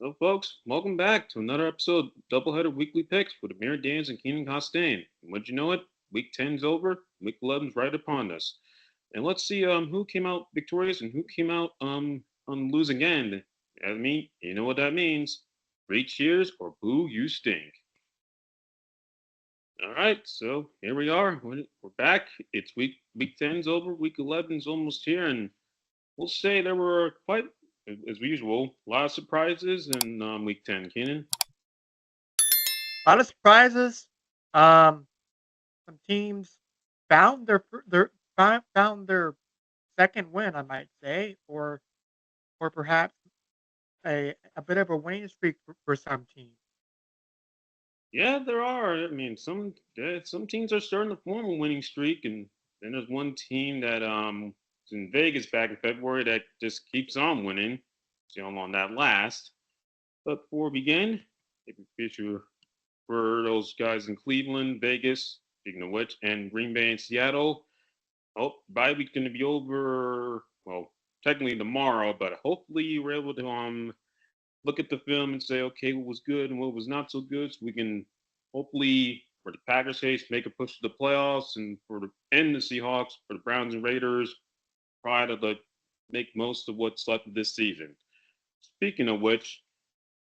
So, folks, welcome back to another episode of Doubleheader Weekly Picks with Amir, and Keenan. And would you know it? Week 10's over, Week 11's right upon us. And let's see who came out victorious and who came out on the losing end. I mean, you know what that means. Three cheers or boo, you stink. All right, so here we are. We're back. It's week 10's over, Week 11's almost here, and we'll say there were quite, as usual, a lot of surprises in Week 10, Keenan. A lot of surprises. Um, some teams found their second win, I might say, or perhaps a bit of a winning streak for some teams. Yeah, there are. I mean, some teams are starting to form a winning streak, and then there's one team that is in Vegas back in February that just keeps on winning. See how long that lasts. But before we begin, if you picture for those guys in Cleveland, Vegas, speaking of which, and Green Bay and Seattle, oh, bye week's going to be over. Well, technically tomorrow, but hopefully you were able to look at the film and say, okay, what was good and what was not so good, so we can hopefully, for the Packers' case, make a push to the playoffs, and for the Seahawks, for the Browns and Raiders, try to make most of what's left of this season. Speaking of which,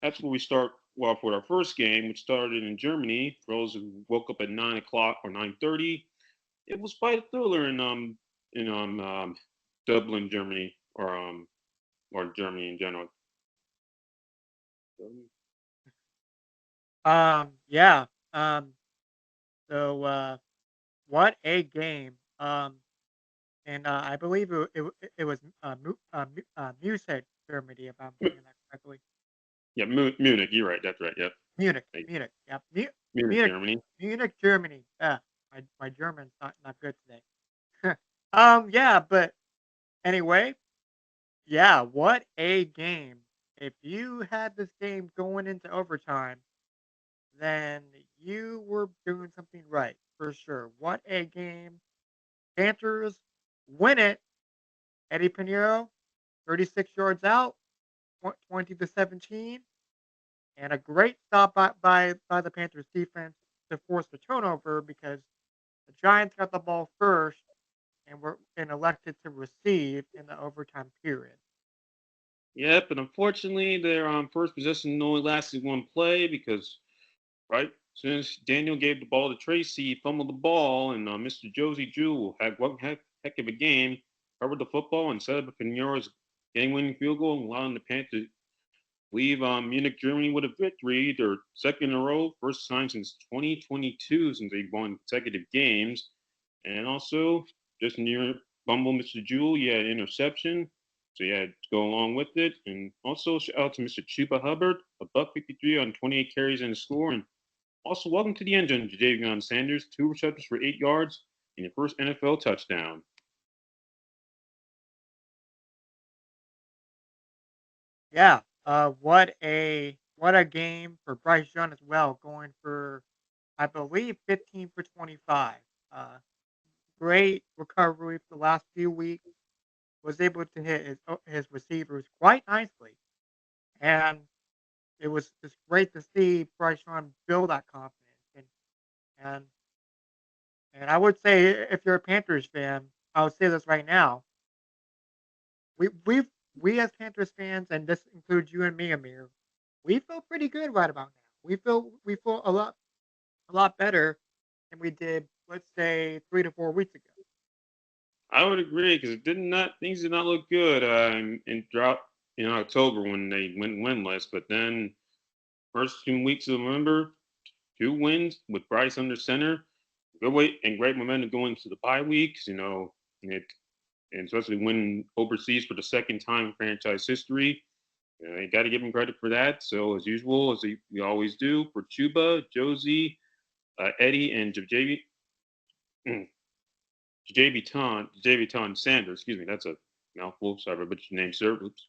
that's where we start off with our first game, which started in Germany. For those who woke up at 9 o'clock or 9:30, it was quite a thriller in Dublin, Germany, or Germany in general. Yeah. Um, so what a game. And I believe it was Music, Germany, if I'm saying that correctly. Yeah, Munich. You're right. That's right. Yep. Munich, Hey, Munich, yeah, Munich, Munich, Germany. Munich, Germany. Yeah, my German's not good today. Yeah, but anyway, yeah, what a game. If you had this game going into overtime, then you were doing something right for sure. What a game. Panthers win it. Eddie Pinheiro, 36 yards out, 20-17, and a great stop by the Panthers defense to force the turnover because the Giants got the ball first and were elected to receive in the overtime period. Yep, and unfortunately, their first possession only lasted one play because, right, as soon as Daniel gave the ball to Tracy, he fumbled the ball, and Mr. Josie Jewell had one heck of a game, covered the football, and set up a Pinheiro's game-winning field goal, allowing the Panthers to leave Munich, Germany with a victory, their second in a row, first time since 2022 since they've won consecutive games. And also, just near Bumble Mr. Jewell, you had an interception. So you had to go along with it. And also, shout out to Mr. Chuba Hubbard, a buck 53 on 28 carries and a score. And also, welcome to the end zone, Jadavion Sanders, 2 receptions for 8 yards and your first NFL touchdown. Yeah, what a game for Bryce Young as well, going for I believe 15 for 25. Great recovery for the last few weeks. Was able to hit his receivers quite nicely, and it was just great to see Bryce Young build that confidence. And and I would say if you're a Panthers fan, I would say this right now. We as Panthers fans, and this includes you and me, Amir, we feel pretty good right about now. We feel a lot better than we did, let's say, 3 to 4 weeks ago. I would agree because it did not things did not look good in drought in October when they went winless. But then first 2 weeks of November, 2 wins with Bryce under center, good weight and great momentum going to the bye weeks. It and especially winning overseas for the second time in franchise history. You got to give him credit for that. So as usual, we always do for Chuba, Josie, Eddie, and JB Sanders. Excuse me, that's a mouthful. Sorry about your name, sir. Oops.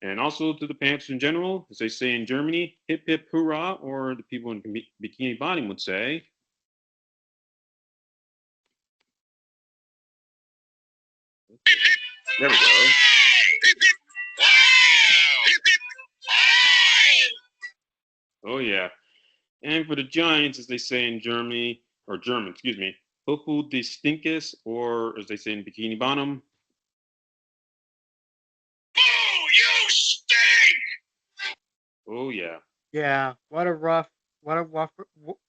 And also to the Panthers in general, as they say in Germany, hip hip hurrah, or the people in Bikini Bottom would say. There we go. Oh yeah. And for the Giants, as they say in Germany or German, excuse me, Hofu de Stinkis, or as they say in Bikini Bottom. Oh, you stink! Oh yeah. Yeah, what a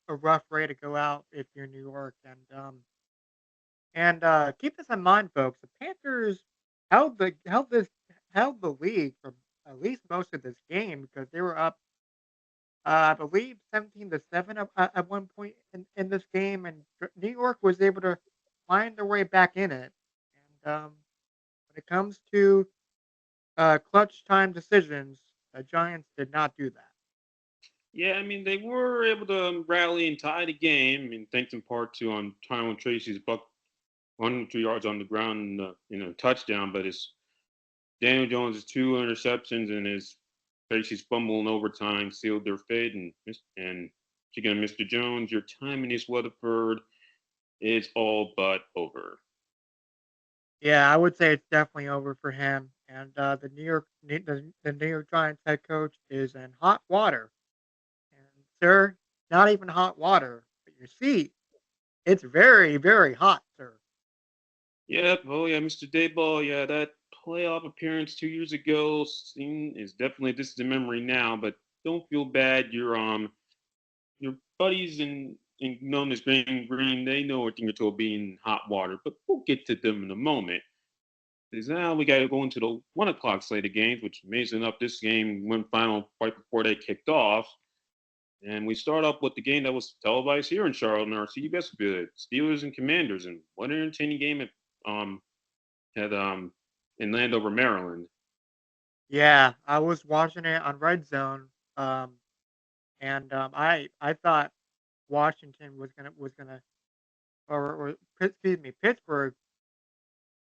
a rough way to go out if you're New York, and keep this in mind, folks. The Panthers held the league for at least most of this game because they were up, I believe, 17-7 at one point in this game, and New York was able to find their way back in it. And when it comes to clutch time decisions, the Giants did not do that. Yeah, I mean they were able to rally and tie the game. I mean, thanks in part to Tyrone Tracy's buck 102 yards on the ground, touchdown. But it's Daniel Jones' two interceptions and his Tracy's fumble in overtime sealed their fate. And again, Mr. Jones, your time in East Weatherford is all but over. Yeah, I would say it's definitely over for him. And the New York Giants head coach is in hot water. And sir, not even hot water, but your seat. It's very, very hot, sir. Yep. Oh yeah, Mr. Dayball. Yeah, that playoff appearance 2 years ago is definitely this is a memory now. But don't feel bad. Your buddies known as Green, they know what thing to be in hot water. But we'll get to them in a moment. Because now we got to go into the 1 o'clock slate of games, which amazing enough, this game went final right before they kicked off. And we start off with the game that was televised here in Charlotte in our CBS affiliate, Steelers and Commanders, and what an entertaining game it had in Landover, Maryland. Yeah, I was watching it on Red Zone, and I thought Washington was gonna or excuse me, Pittsburgh.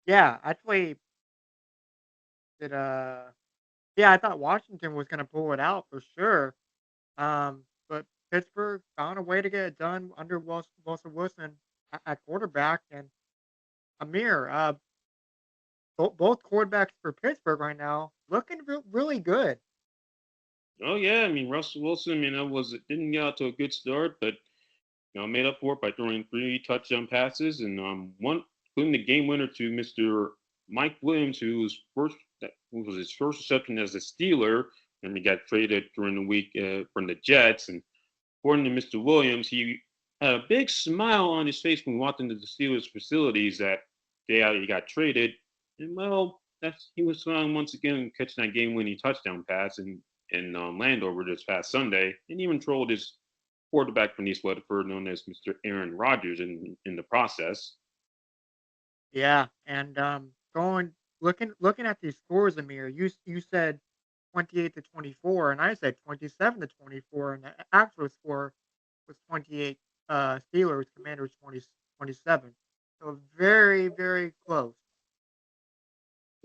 Yeah, actually, did yeah, I thought Washington was gonna pull it out for sure. But Pittsburgh found a way to get it done under Wilson at quarterback, and Amir. Both quarterbacks for Pittsburgh right now looking really good. Oh yeah, I mean Russell Wilson. I mean, that was it didn't get out to a good start, but made up for it by throwing three touchdown passes and one, including the game winner to Mr. Mike Williams, who was his first reception as a Steeler, and he got traded during the week from the Jets. And according to Mr. Williams, he had a big smile on his face when he walked into the Steelers facilities that day out he got traded. And well, he was smiling once again, catching that game-winning touchdown pass in Landover this past Sunday, and even trolled his quarterback from East Weatherford, known as Mr. Aaron Rodgers, in the process. Yeah, and going looking at these scores, Amir, you said 28-24, and I said 27-24, and the actual score was 28 Steelers, Commanders 27. So very, very close.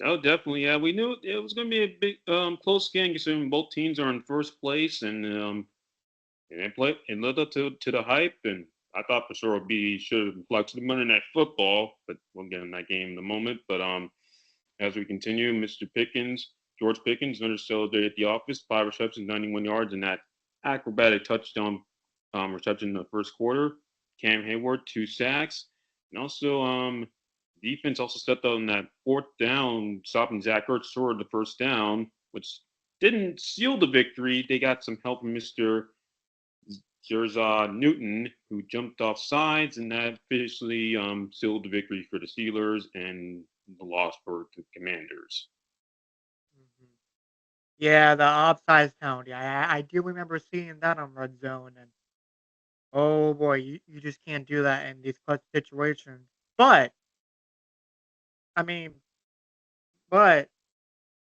Oh, definitely. Yeah, we knew it was going to be a big, close game considering both teams are in first place, and it lived up to the hype. And I thought for sure it'd be should have flexed the Monday Night Football, but we'll get in that game in a moment. But as we continue, George Pickens, another stellar day at the office, 5 receptions, 91 yards, and that acrobatic touchdown reception in the first quarter. Cam Hayward, 2 sacks, and also defense also stepped up on that fourth down, stopping Zach Ertz short of the first down, which didn't seal the victory. They got some help from Mr. Jerzah Newton, who jumped off sides, and that officially sealed the victory for the Steelers and the loss for the Commanders. Mhm. Yeah, the offsides penalty. I do remember seeing that on Red Zone, and oh boy, you just can't do that in these clutch situations. But I mean, but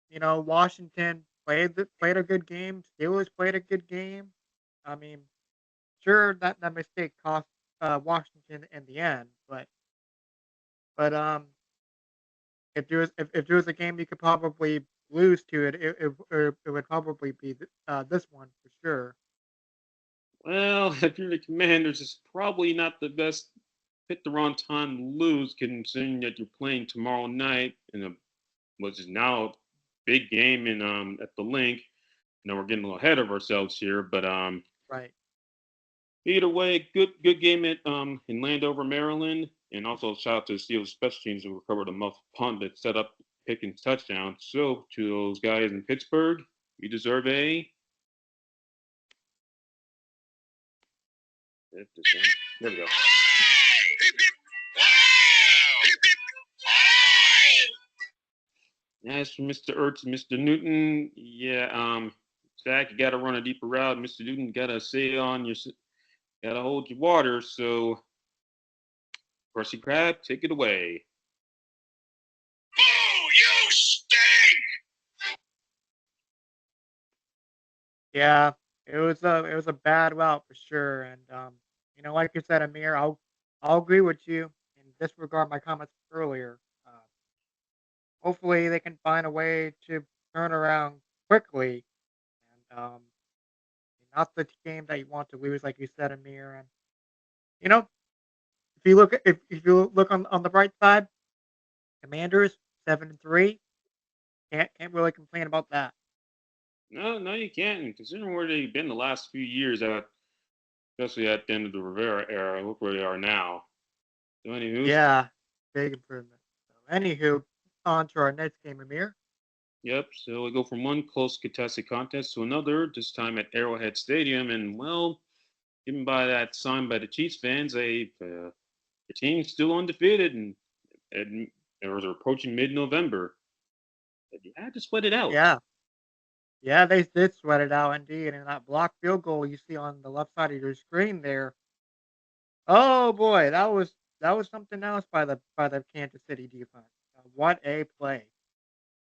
Washington played a good game. Steelers played a good game. I mean, sure that mistake cost Washington in the end, but if there was a game you could probably lose to it would probably be this one for sure. Well, if you're the Commanders, it's probably not the best pick the wrong time to lose, considering that you're playing tomorrow night in a which is now a big game in at the link. we're getting a little ahead of ourselves here, but Right. either way, good game at in Landover, Maryland, and also shout out to the Steelers special teams who recovered a muffed punt that set up Pickens touchdown. So to those guys in Pittsburgh, you deserve a. There we go. As for Mr. Ertz and Mr. Newton, yeah, Zach, you got to run a deeper route. Mr. Newton got to stay on your, got to hold your water. So, Krusty Krab, take it away. Oh, you stink! Yeah, it was a bad route for sure, and like you said, Amir, I'll agree with you and disregard my comments earlier. Hopefully, they can find a way to turn around quickly, and not the game that you want to lose, like you said, Amir. And you know, if you look on the bright side, Commanders 7-3, can't really complain about that. No, you can't. Considering where they've been the last few years, especially at the end of the Rivera era, look where they are now. So, anywho, Yeah, big improvement. So, anywho, on to our next game, Amir. yep. So we go from one close contested contest to another, this time at Arrowhead Stadium, and well, given by that sign by the Chiefs fans, the team's still undefeated, and it was approaching mid-November. But you had to sweat it out. Yeah, yeah, they did sweat it out indeed, and that blocked field goal you see on the left side of your screen there. Oh boy, that was something else by the Kansas City defense. What a play!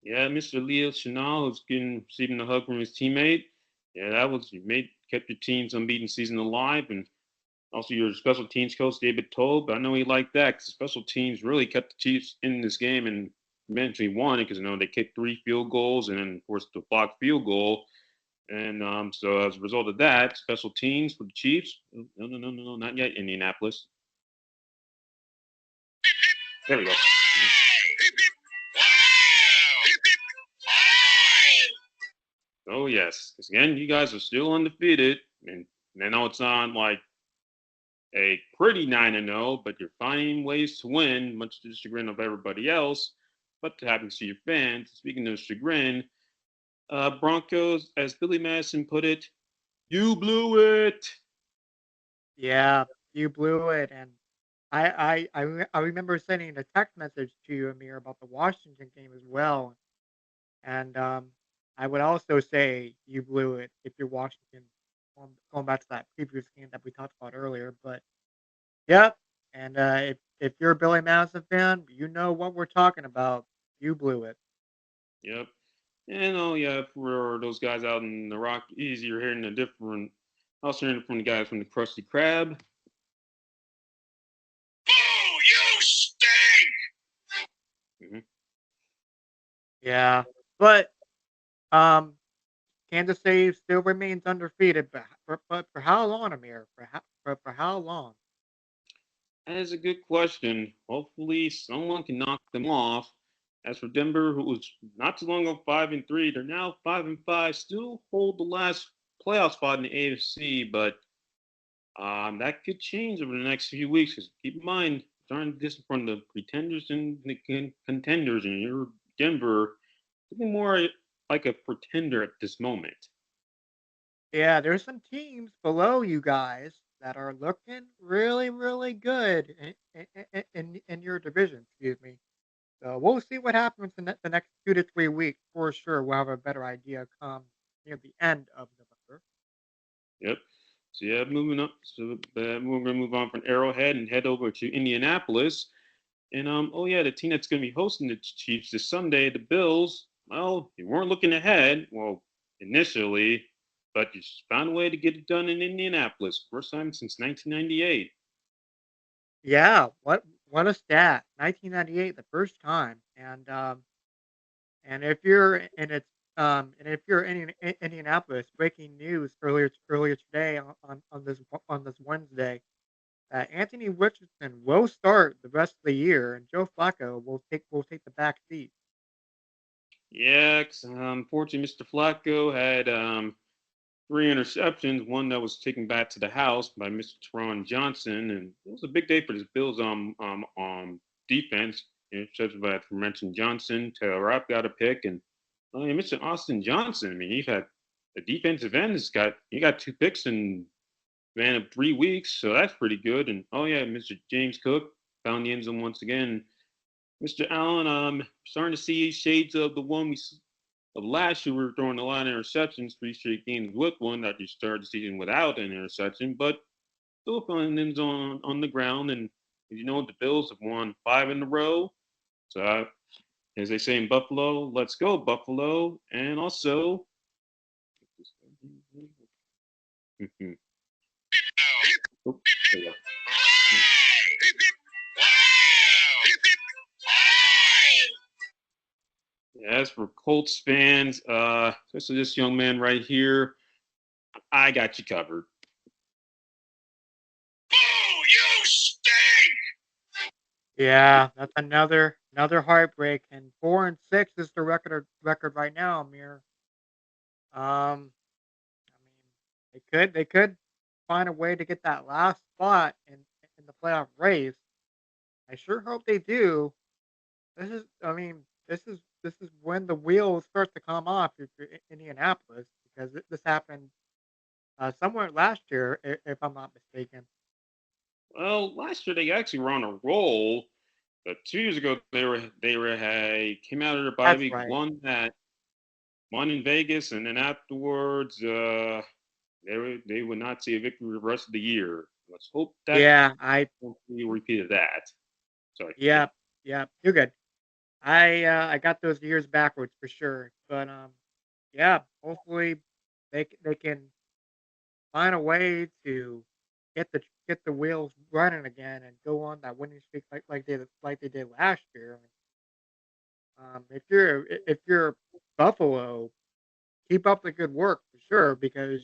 Yeah, Mr. Leo Chenal, who's getting receiving a hug from his teammate. Yeah, that was you made kept your team's unbeaten season alive, and also your special teams coach David Told. But I know he liked that because special teams really kept the Chiefs in this game and eventually won it because they kicked 3 field goals and then forced a blocked field goal. And so as a result of that, special teams for the Chiefs. No, not yet. Indianapolis. There we go. Oh yes, because again, you guys are still undefeated, and I know it's not like a pretty 9-0, but you're finding ways to win, much to the chagrin of everybody else. But to happen to see your fans, speaking of chagrin, Broncos, as Billy Madison put it, you blew it. Yeah, you blew it, and I remember sending a text message to you, Amir, about the Washington game as well, and I would also say you blew it if you're Washington. Going back to that previous game that we talked about earlier, but yep. And if you're a Billy Madison fan, you know what we're talking about. You blew it. Yep. And oh yeah, for those guys out in the Rockies, you're hearing a different. Also hearing from the guys from the Krusty Krab. Oh, you stink! Mm-hmm. Yeah, but um, Kansas City still remains undefeated. But for how long, Amir? For how long? That is a good question. Hopefully, someone can knock them off. As for Denver, who was not too long ago 5-3, they're now 5-5. Still hold the last playoff spot in the AFC, but that could change over the next few weeks. Because keep in mind, trying this from the pretenders and the contenders, and you're Denver, looking more like a pretender at this moment. Yeah, there's some teams below you guys that are looking really, really good in your division. Excuse me. So we'll see what happens in the next 2 to 3 weeks for sure. We'll have a better idea come near the end of November. Yep. So yeah, moving up. So we're gonna move on from Arrowhead and head over to Indianapolis. And oh yeah, the team that's going to be hosting the Chiefs this Sunday, the Bills. Well, you weren't looking ahead. Well, initially, but you found a way to get it done in Indianapolis. First time since 1998. Yeah, what a stat! 1998, the first time, and if you're in Indianapolis, breaking news earlier today on this Wednesday. Anthony Richardson will start the rest of the year, and Joe Flacco will take the back seat. Yeah, 'cause, unfortunately, Mr. Flacco had three interceptions. One that was taken back to the house by Mr. Teron Johnson, and it was a big day for the Bills defense. Intercepted by the mentioned Johnson. Taylor Rapp got a pick, and Mr. Austin Johnson. I mean, he's had the defensive end has got he got two picks in span of 3 weeks, so that's pretty good. And oh yeah, Mr. James Cook found the end zone once again. Mr. Allen, starting to see shades of the one of last year. We were throwing a lot of interceptions, three straight games with one that you started the season without an interception, but still finding end zone on the ground. And you know, the Bills have won five in a row. So, as they say in Buffalo, let's go, Buffalo. And also, oh, there you go. As for Colts fans, especially this young man right here, I got you covered. Boo! You stink! Yeah, that's another heartbreak. And 4-6 is the record right now, Amir. I mean, they could find a way to get that last spot in the playoff race. I sure hope they do. I mean, this is when the wheels start to come off if you're Indianapolis, because this happened somewhere last year, if I'm not mistaken. Well, last year they actually were on a roll, but 2 years ago they came out of their bye That's week, right. won in Vegas, and then afterwards they would not see a victory the rest of the year. Let's hope that Yeah, I won't be a repeat of that. Sorry. yeah, yeah, you're good. I got those years backwards for sure, but yeah, hopefully they can find a way to get the wheels running again and go on that winning streak like they did last year. If you're Buffalo, keep up the good work for sure, because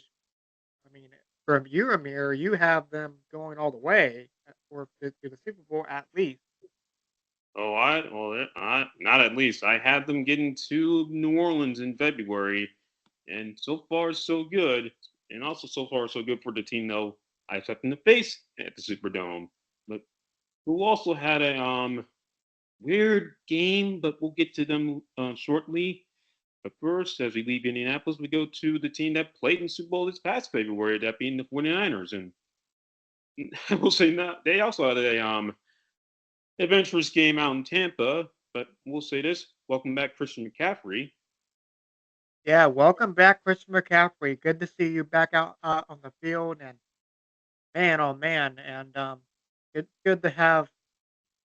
I mean, from you, Amir, you have them going all the way or to the Super Bowl at least. Oh, not at least. I had them getting to New Orleans in February, and so far so good. And also so far so good for the team though I stepped in the face at the Superdome. But who also had a weird game, but we'll get to them shortly. But first, as we leave Indianapolis, we go to the team that played in the Super Bowl this past February, that being the 49ers. And I will say not they also had a adventurous game out in Tampa, but we'll say this: welcome back, Christian McCaffrey. Yeah, welcome back, Christian McCaffrey. Good to see you back out on the field, and man, oh man, and it's good to have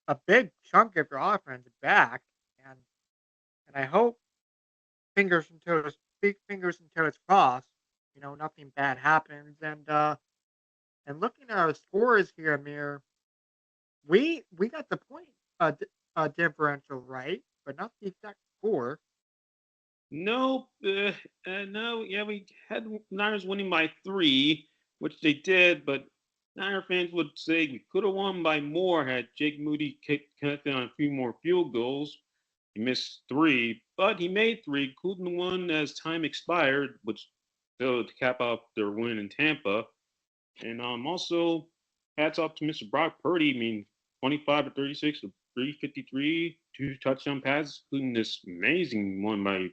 a big chunk of your offense back, and and I hope big fingers and toes crossed. Nothing bad happens, and looking at our scores here, Amir, we got the point differential right, but not the exact score. No, no, yeah, we had Niners winning by three, which they did, but Niner fans would say we could have won by more had Jake Moody connected on a few more field goals. He missed three, but he made three, including the one as time expired, which failed to cap off their win in Tampa. And also, hats off to Mr. Brock Purdy. I mean, 25 to 36 with 353, two touchdown passes, including this amazing one by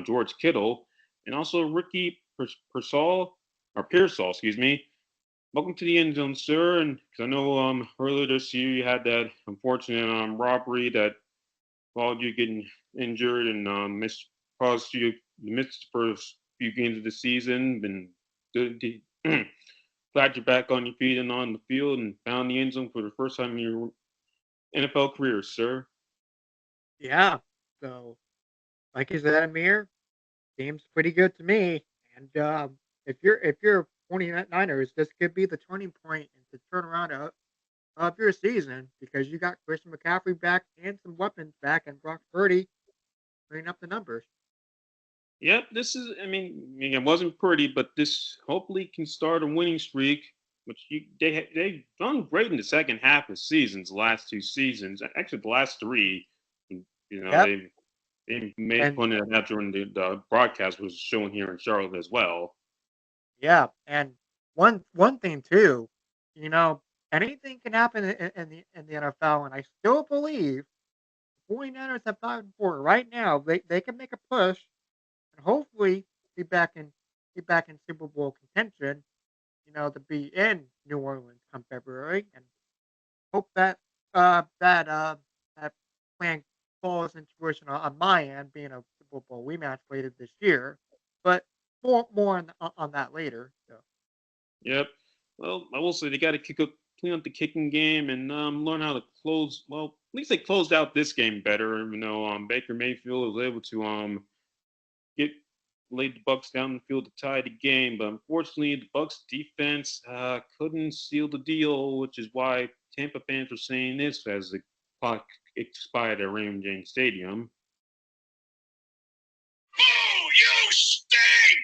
George Kittle, and also Ricky Pearsall, excuse me. Welcome to the end zone, sir. And because I know earlier this year you had that unfortunate robbery that caused you getting injured and caused you missed the first few games of the season. Been good. Glad you're back on your feet and on the field and found the end zone for the first time in your NFL career, sir. Yeah. So, like you said, Amir, seems pretty good to me. And if you're 49ers, this could be the turning point and the turnaround of your season, because you got Christian McCaffrey back and some weapons back, and Brock Purdy bringing up the numbers. Yep, this is. It wasn't pretty, but this hopefully can start a winning streak. Which they've done great in the second half of seasons, the last two seasons, actually the last three. You know Yep. They made And fun of that during the broadcast was shown here in Charlotte as well. yeah, and one thing too, you know, anything can happen in the NFL, and I still believe 49ers have 5-4 right now. They can make a push and hopefully be back in be back in Super Bowl contention. To be in New Orleans come February, and hope that plan falls into fruition on my end, being a Super Bowl rematch later this year. But more on that later. So. Yep. Well, I will say they got to clean up the kicking game and learn how to close. Well, at least they closed out this game better. Baker Mayfield was able to get laid the Bucks down the field to tie the game, but unfortunately, the Bucks defense couldn't seal the deal, which is why Tampa fans were saying this as the clock expired at Raymond James Stadium. Boo! You stink!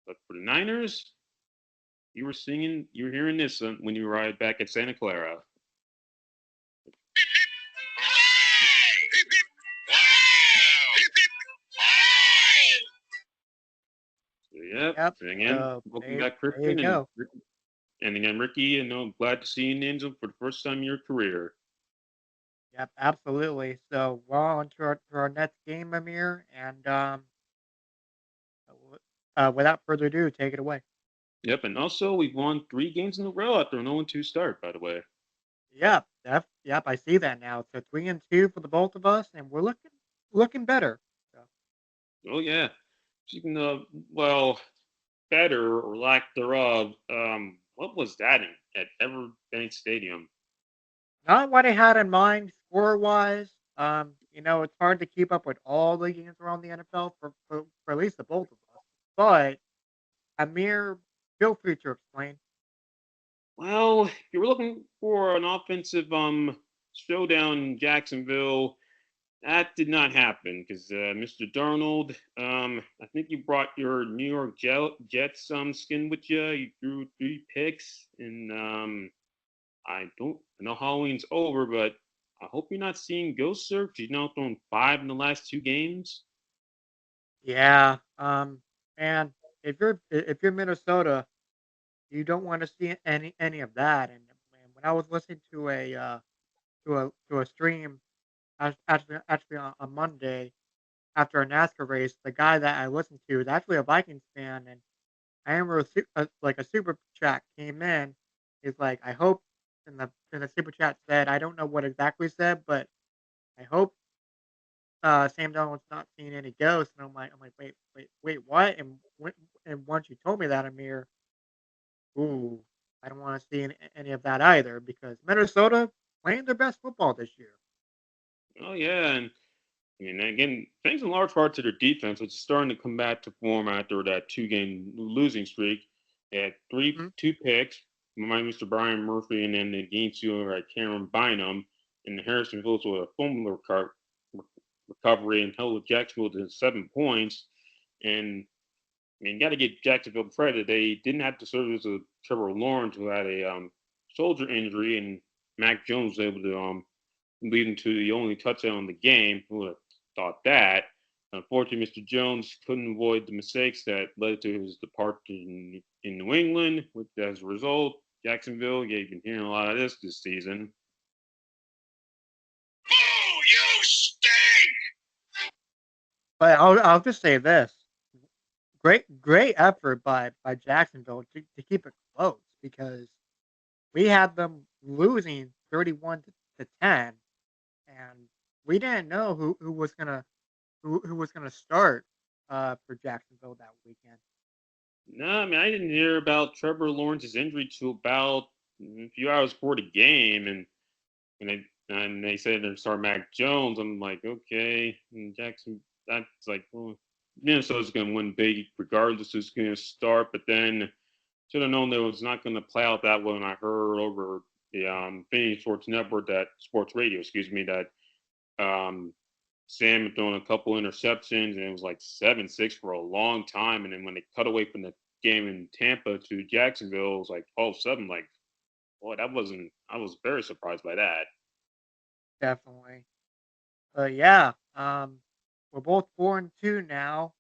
But for the Niners, you were hearing this when you arrived back at Santa Clara. So, yep. Yep. And again, So welcome there back, there you Christian, go. and again, Ricky. Glad to see you in the end zone for the first time in your career. Yep, absolutely. So we're on to our next game, Amir, and without further ado, take it away. Yep, and also we've won 3 games in a row after an 0-2 start. By the way. Yep, I see that now. So 3-2 for the both of us, and we're looking better. So Oh yeah. Speaking of better or lack thereof, what was that at Everbank Stadium? not what I had in mind score wise. It's hard to keep up with all the games around the NFL for at least the both of us. But Amir, feel free to explain. Well, if you were looking for an offensive showdown in Jacksonville, that did not happen because Mr. Darnold, I think you brought your New York Jets skin with you. You threw 3 picks, and I know Halloween's over, but I hope you're not seeing ghosts, sir. 'Cause you've now thrown 5 in the last 2 games. Yeah. And if you're Minnesota, you don't want to see any of that. And when I was listening to a stream actually on Monday after a NASCAR race, the guy that I listened to is actually a Vikings fan, and I remember like a super chat came in. He's like, I hope in the super chat said, I don't know what exactly said, but I hope Sam Darnold's not seeing any ghosts. And I'm like, wait, what? And once you told me that, Amir, ooh, I don't want to see any of that either because Minnesota playing their best football this year. Oh yeah, and I mean again, thanks in large part to their defense, which is starting to come back to form after that 2 game losing streak. They had Mhm. 2 picks, my Mr. Brian Murphy, and then the game sealer at Cameron Bynum, and Harrison Phillips with a fumble recovery and held Jacksonville to 7 points. And I mean, got to give Jacksonville credit. They didn't have to service of Trevor Lawrence, who had a shoulder injury, and Mac Jones was able to lead into the only touchdown in the game. Who would have thought that? Unfortunately, Mr. Jones couldn't avoid the mistakes that led to his departure in New England, which as a result, Jacksonville, yeah, you've been hearing a lot of this season. Boo! You stink! But I'll just say this: great effort by Jacksonville to keep it close because we had them losing 31 to 10, and we didn't know who was gonna start for Jacksonville that weekend. No, I mean, I didn't hear about Trevor Lawrence's injury till about a few hours before the game, and they said they're start Mac Jones. I'm like, okay, and Jackson. That's like, well, Minnesota's going to win big regardless who's going to start. But then should have known that it was not going to play out that way when I heard over the Phoenix Sports Network, that sports radio, excuse me, that um, Sam had thrown a couple interceptions and it was like 7-6 for a long time. And then when they cut away from the game in Tampa to Jacksonville, it was like 12-7. Like, boy, that wasn't. I was very surprised by that. Definitely. But yeah, we're both 4-2 now.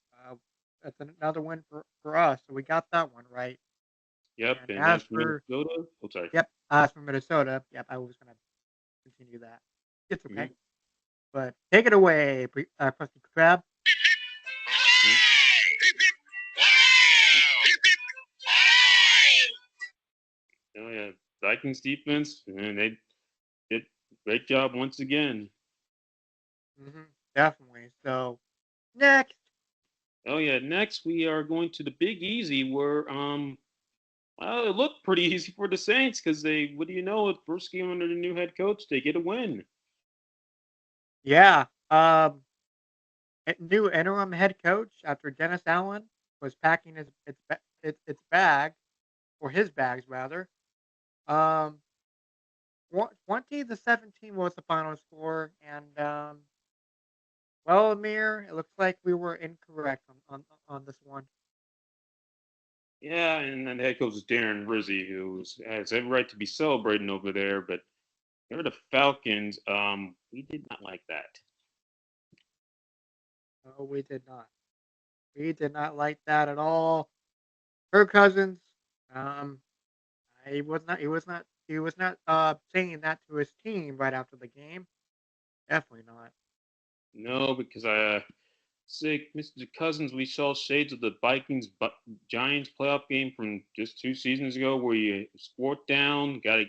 That's another win for us. So we got that one right. Yep. And And as as for for Minnesota, oh, sorry. yep, as for Minnesota, yep, I was gonna continue that. It's okay. Mhm, But take it away, Krusty Krab. mhm. Oh yeah, Vikings defense, and they did a great job once again. Definitely. So next, Oh yeah, next we are going to the Big Easy, where well, it looked pretty easy for the Saints because they, what do you know, with first game under the new head coach, they get a win. yeah, new interim head coach after Dennis Allen was packing its bag or his bags rather. Um, 20-17 was the final score, and well, Amir, it looks like we were incorrect on this one. Yeah, and then the head coach is Darren Rizzi, who has every right to be celebrating over there, but they're the Falcons. We did not like that. No, we did not. We did not like that at all. Kirk Cousins, um, he was not. He was not. He was not saying that to his team right after the game. Definitely not. No, because sick, Mr. Cousins, we saw shades of the Vikings Giants playoff game from just 2 seasons ago, where you sport down, gotta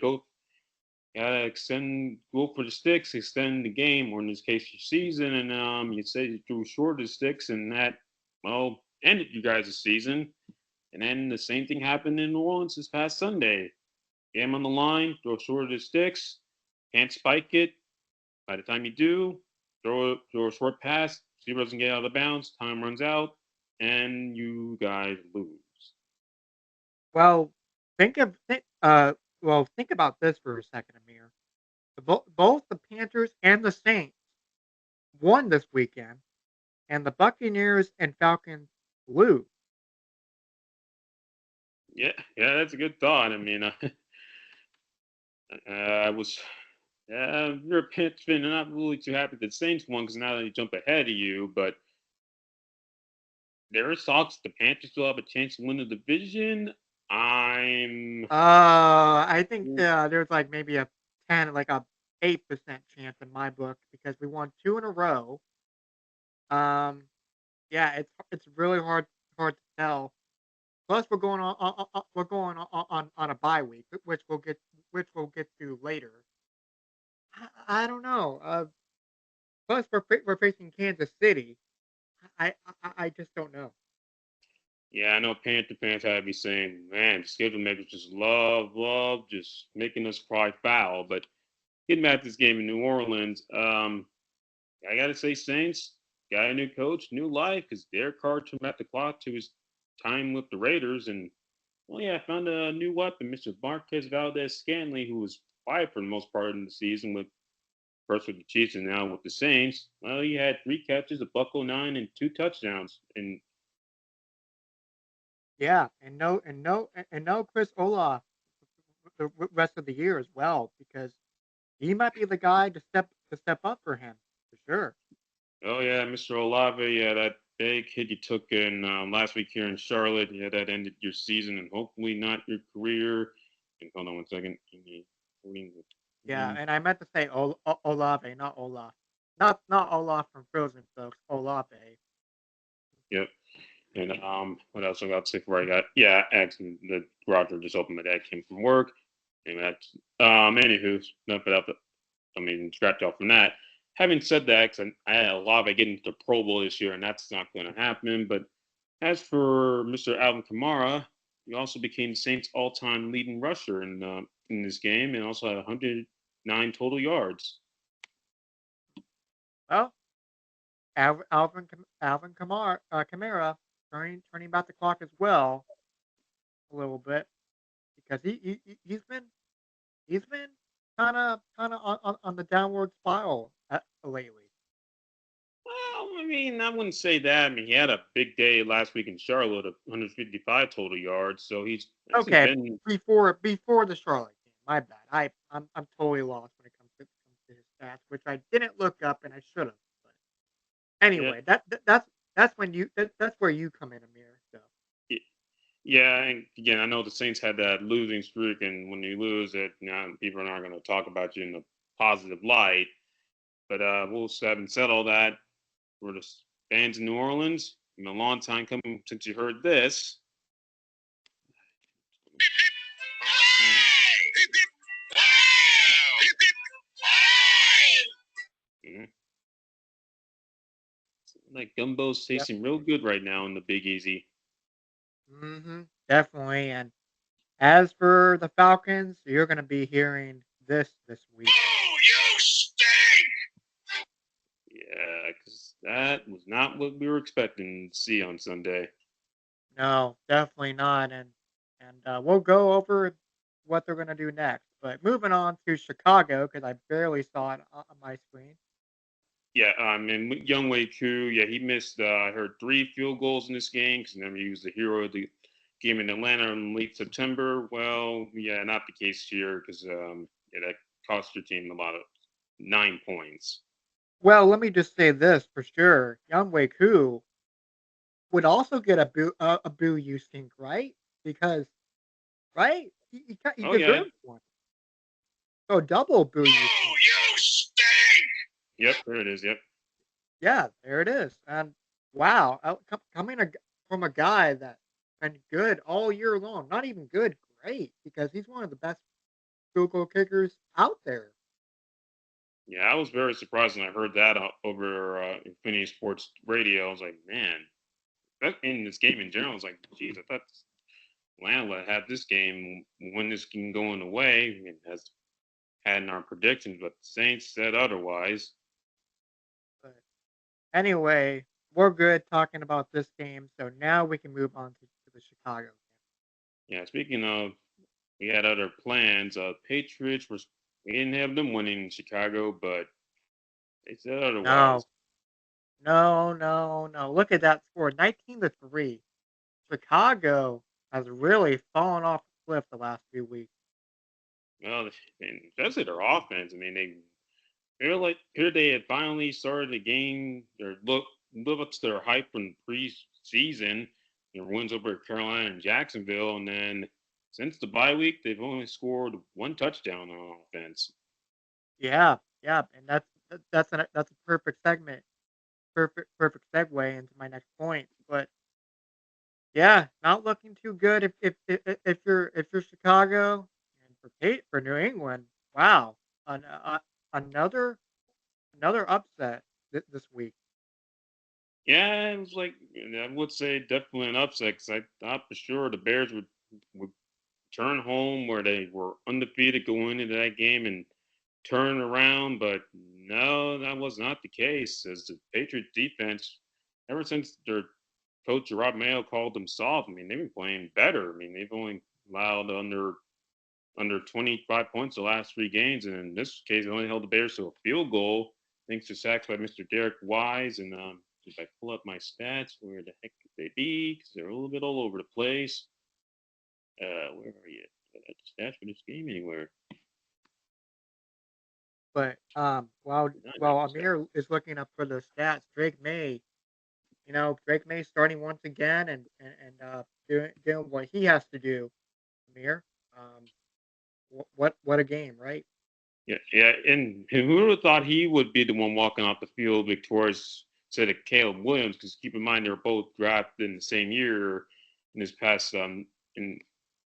extend, go for the sticks, extend the game, or in this case, your season, and you say you threw short of the sticks, and that, well, ended you guys' season. And then the same thing happened in New Orleans this past Sunday. Game on the line, throw short of the sticks, can't spike it. By the time you do, throw a short pass, receiver doesn't get out of bounds, time runs out, and you guys lose. Well, think about this for a second, Amir. Both the Panthers and the Saints won this weekend, and the Buccaneers and Falcons lose. Yeah, yeah, that's a good thought. I mean, I was, you're a Panthers fan, and not really too happy that the Saints won because now they jump ahead of you. But there are talks the Panthers still have a chance to win the division. I'm, I think there's like maybe a 10, like a 8% chance in my book because we won two in a row. Um, yeah, it's really hard to tell. Plus, we're going on a bye week, which we'll get to later. I don't know. Plus, we're facing Kansas City. I just don't know. yeah, I know Panther fans have to be saying, man, the schedule makers just love just making us cry foul. But getting back to this game in New Orleans, I got to say, Saints got a new coach, new life, because Derek Carr turned back the clock to his time with the Raiders. And, well, yeah, I found a new weapon, Mr. Marquez Valdez Scantling, who was quiet for the most part of the season with first with the Chiefs and now with the Saints. Well, he had 3 catches, a buckle nine, and 2 touchdowns. And Yeah, and no Chris Olaf the rest of the year as well because he might be the guy to step up for him for sure. oh yeah, Mr. Olave, yeah, that big hit you took in last week here in Charlotte, yeah, that ended your season and hopefully not your career. And hold on one second. Yeah, and I meant to say Olave, not Olaf, not Olaf from Frozen, folks. Olave. Yep. And what else I got to say before I got? Yeah, actually, the garage door just opened. My dad came from work, and that's anywho, enough about that. I mean, scratch off from that. Having said that, 'cause I had a lot of getting into Pro Bowl this year, and that's not going to happen. But as for Mr. Alvin Kamara, he also became the Saints' all-time leading rusher in this game, and also had 109 total yards. Well, Alvin Kamara turning back the clock as well a little bit because he's been kind of on the downward spiral lately. Well, I mean, I wouldn't say that. I mean, he had a big day last week in Charlotte of 155 total yards, so he's hasn't Okay, been. before the Charlotte game. My bad. I'm totally lost when it comes to his. stats, which I didn't look up and I should have. But Yeah, anyway, that's when that's where you come in, Amir. So y- yeah, and again, I know the Saints had that losing streak, and when you lose it, now people are not going to talk about you in a positive light. But we'll having said all that, for the fans in New Orleans, it's been a long time coming since you heard this. Mhm. Like gumbo's yep, tasting real good right now in the Big Easy. definitely. And as for the Falcons, you're going to be hearing this week. Oh, you stink! Yeah, because that was not what we were expecting to see on Sunday. No, definitely not. And we'll go over what they're going to do next. But moving on to Chicago, because I barely saw it on my screen. Yeah, and Young Wei Koo, yeah, he missed. I heard 3 field goals in this game because remember he was the hero of the game in Atlanta in late September. Well, yeah, not the case here because yeah, that cost your team a lot of 9 points. Well, let me just say this for sure: Young Wei Koo would also get a boo you stink, right? Because right, he Oh yeah, deserves one. So double boo you Oh, stink. you stink! yep, there it is. Yep. Yeah, there it is. And wow, coming from a guy that's been good all year long, not even good, great, because he's one of the best field goal kickers out there. Yeah, I was very surprised when I heard that over Infinity Sports Radio. I was like, man, that in this game in general, I was like, geez, I thought Atlanta had this game win this game going away. It has had in our predictions, but the Saints said otherwise. But anyway, we're good talking about this game, so now we can move on to the Chicago Yeah, speaking of, we had other plans. Patriots were we didn't have them winning in Chicago, but they said game. otherwise. No. Look at that score, 19-3. Chicago has really fallen off the cliff the last few weeks. Well, and especially their offense. I mean, they're like here they had finally started to gain or live up to their hype from preseason. Their wins over Carolina and Jacksonville, and then since the bye week, they've only scored 1 touchdown on offense. Yeah, and that's a perfect segment, perfect segue into my next point. But yeah, not looking too good if you're Chicago and for New England. Wow, another another upset this week. Yeah, it was like I would say definitely an upset because I thought for sure the Bears would turn home where they were undefeated going into that game and turn around, but no, that was not the case. As the Patriots defense, ever since their coach Rob Mayo called them soft, I mean they've been playing better. I mean they've only allowed under 25 points the last 3 games, and in this case, they only held the Bears to a field goal thanks to sacks by Mr. Derek Wise. And if I pull up my stats, where the heck could they be? Because they're a little bit all over the place. Where are you? I got the stats for this game anywhere. But while Not while the stats. Amir is looking up for the stats, Drake May starting once again and doing what he has to do. Amir, um, what a game, right? Yeah, and who would have thought he would be the one walking off the field victorious instead of Caleb Williams? Because keep in mind they were both drafted in the same year in this past in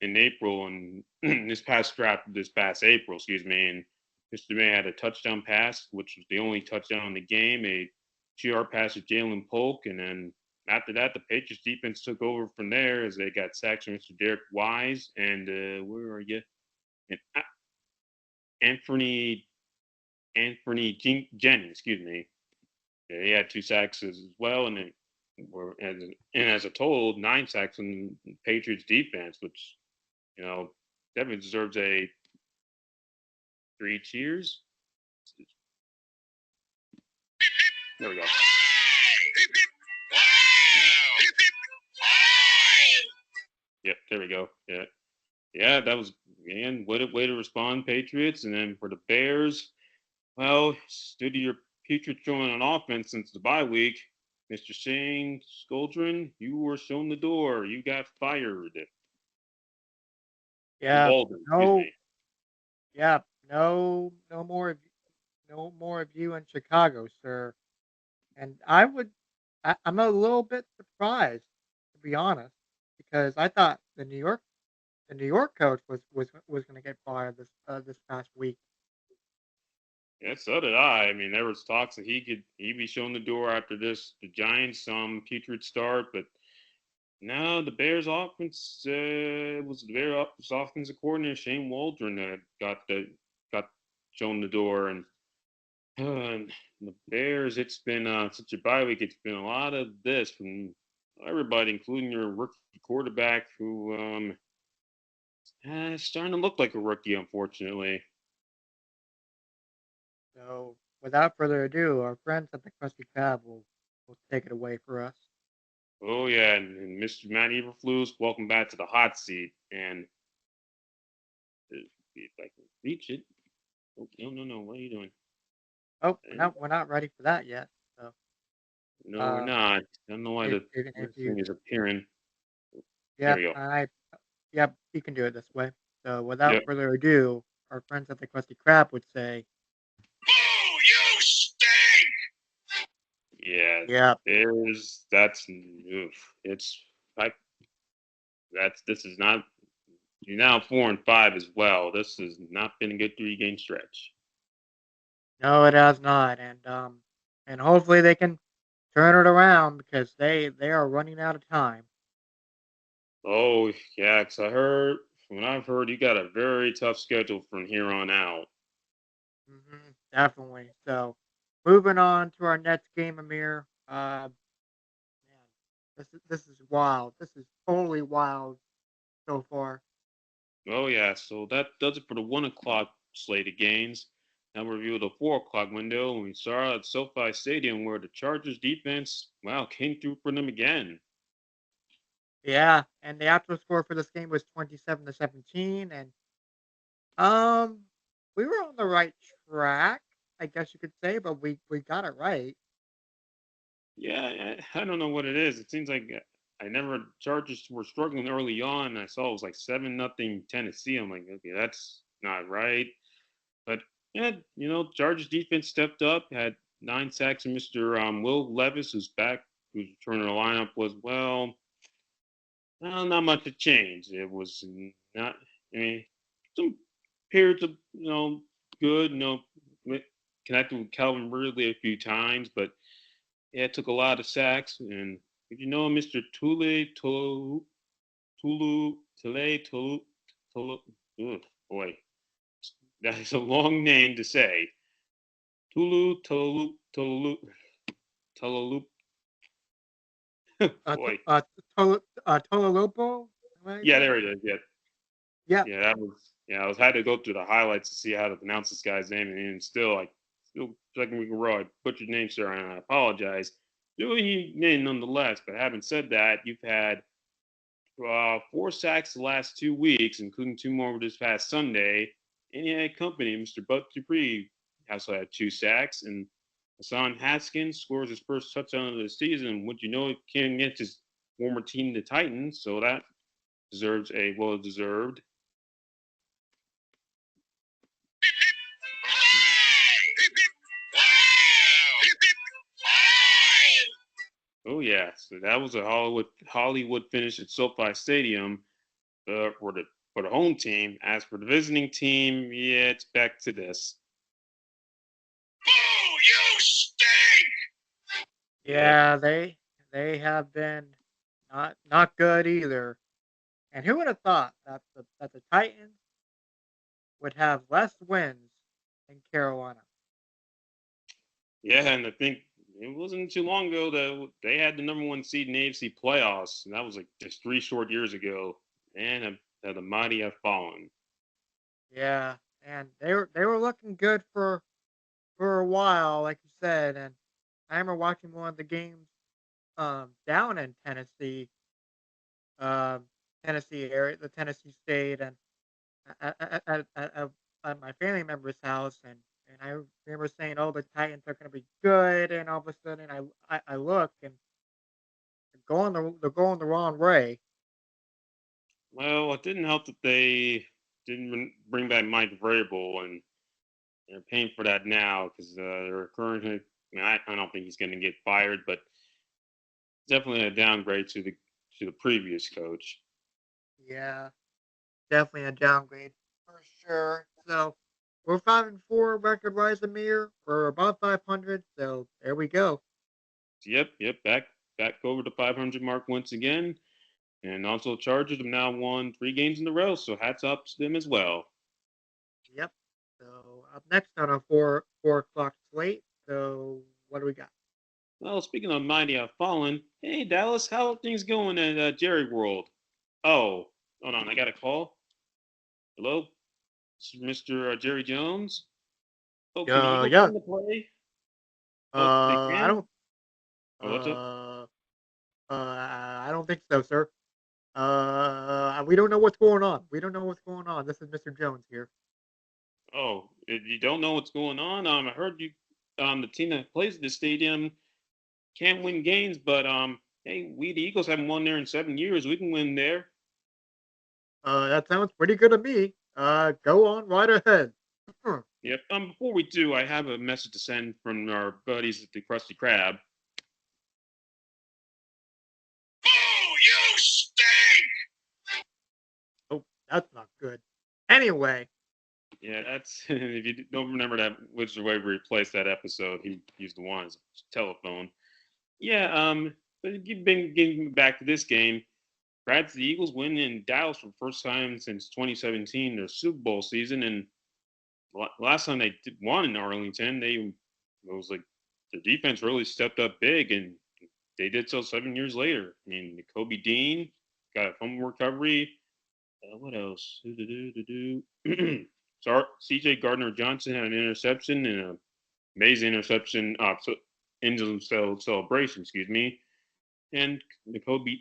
April and this past draft this past April, excuse me. And Mr. May had a touchdown pass, which was the only touchdown in the game. A 2 yard pass to Jalen Polk, and then after that, the Patriots defense took over from there as they got sacks from Mr. Derek Wise and where are you? And Anthony Jennings, excuse me. Yeah, he had 2 sacks as well, and as a total 9 sacks on the Patriots defense, which you know definitely deserves a 3 cheers. There we go. Yep, there we go. Yeah, that was again way to respond, Patriots, and then for the Bears. Well, due to your putrid showing on offense since the bye week, Mr. Shane Skoldrin, you were shown the door. You got fired. Yeah, Walden, excuse no, me. yeah, no more no more of you in Chicago, sir. And I'm a little bit surprised, to be honest, because I thought the New York coach was going to get fired this past week. Yeah, so did I. I mean, there was talks that he'd be shown the door after the Giants putrid start, but no, the Bears offense was the Bears offensive coordinator Shane Waldron that got shown the door, and the Bears. It's been such a bye week. It's been a lot of this from everybody, including your rookie quarterback, who is starting to look like a rookie, unfortunately. So, without further ado, our friends at the Krusty Krab will take it away for us. Oh yeah, and Mr. Matt Eberflus, welcome back to the hot seat. And if I can reach it, oh, no, no, no, what are you doing? Oh, And we're not ready for that yet. So, no, we're uh, not. I don't know why if this you thing is appearing. There yep, we go. yep, you can do it this way. So, without Yep. further ado, our friends at the Krusty Krab would say, Boo! You stink! Yeah. "Yeah, That's oof. It's I this is not you're now 4-5 as well. This has not been a good 3 game stretch. no, it has not," and hopefully they can turn it around because they are running out of time. Oh yeah, because from what I've heard, you got a very tough schedule from here on out. Definitely. So, moving on to our next game, Amir. Man, this is wild. This is totally wild so far. Oh yeah, so that does it for the 1 o'clock slate of games. Now we'll review the 4 o'clock window, and we saw at SoFi Stadium where the Chargers defense, wow, came through for them again. Yeah, and the actual score for this game was 27-17, and um, we were on the right track, I guess you could say, but we got it right. Yeah, I don't know what it is. It seems like I never Chargers were struggling early on. I saw it was like 7-0 Tennessee. I'm like, okay, that's not right. But yeah, Chargers defense stepped up, had 9 sacks, and Mr. Will Levis, who's back, who's returning the lineup, was well, not much to change. It was not. I mean, some periods of good. Connected with Calvin Ridley a few times, but yeah, it took a lot of sacks. And did you know Mr. Tulu? Oh boy, that is a long name to say. Tulu. Uh, t- Boy, uh, Tololopo, right? yeah, there it is. Yeah, Yeah. yeah, that was. Yeah, I was had to go through the highlights to see how to pronounce this guy's name, and still second week in a row, I butchered your name, sir, and I apologize. Doing you name nonetheless. But having said that, you've had 4 sacks the last 2 weeks, including 2 more this past Sunday. And he had company. Mr. Buck Dupree also had 2 sacks, and Hassan Haskins scores his first touchdown of the season. Would you know it came against his former team, the Titans? So that deserves a well deserved. Oh yeah, so that was a Hollywood finish at SoFi Stadium for the home team. As for the visiting team, yeah, it's back to this. Boo! You stink! Yep. Yeah, they have been not good either. And who would have thought that the Titans would have less wins than Carolina? Yeah, and I think it wasn't too long ago that they had the number 1 seed in the AFC playoffs, and that was like just 3 short years ago. And the mighty have fallen. Yeah, and they were looking good for a while, like you said. And I remember watching one of the games down in um, Tennessee area, the Tennessee State, and at, at, at, at, at at my family member's house, And I remember saying, "Oh, the Titans are going to be good," and all of a sudden, I look and they're going the wrong way. Well, it didn't help that they didn't bring back Mike Vrabel, and they're paying for that now because they're currently. I don't think he's going to get fired, but definitely a downgrade to the previous coach. Yeah, definitely a downgrade for sure. So we're 5-4 record wise, Amir. We're above 500. So there we go. Yep, back over the 500 mark once again, and also Chargers have now won 3 games in a row, so hats up to them as well. Yep. So up next on our four o'clock slate. So what do we got? Well, speaking of mighty have fallen, hey Dallas, how are things going at Jerry World? Oh, hold on, I got a call. Hello, this is Mr. Jerry Jones. Oh, can the Eagles Yeah. come to play? Oh, they I can. don't. Oh, what's up? Uh, I don't think so, sir. We don't know what's going on. We don't know what's going on. This is Mr. Jones here. Oh, you don't know what's going on. I heard you. The team that plays at the stadium can't win games, but hey, we the Eagles haven't won there in 7 years. We can win there. That sounds pretty good to me. Go on right ahead. Yep. Before we do, I have a message to send from our buddies at the Krusty Krab. Boo! You stink! Oh, that's not good. Anyway, Yeah, that's if you don't remember that, which the way we replaced that episode, he used the one as a telephone. Yeah. But you've been getting back to this game. Congrats, the Eagles win in Dallas for the first time since 2017, their Super Bowl season, and last time they won in Arlington, it was like the defense really stepped up big, and they did so 7 years later. I mean, Kobe Dean got a fumble recovery. What else? Sorry, C.J. Gardner Johnson had an interception and an amazing interception. End zone celebration, excuse me. And the Kobe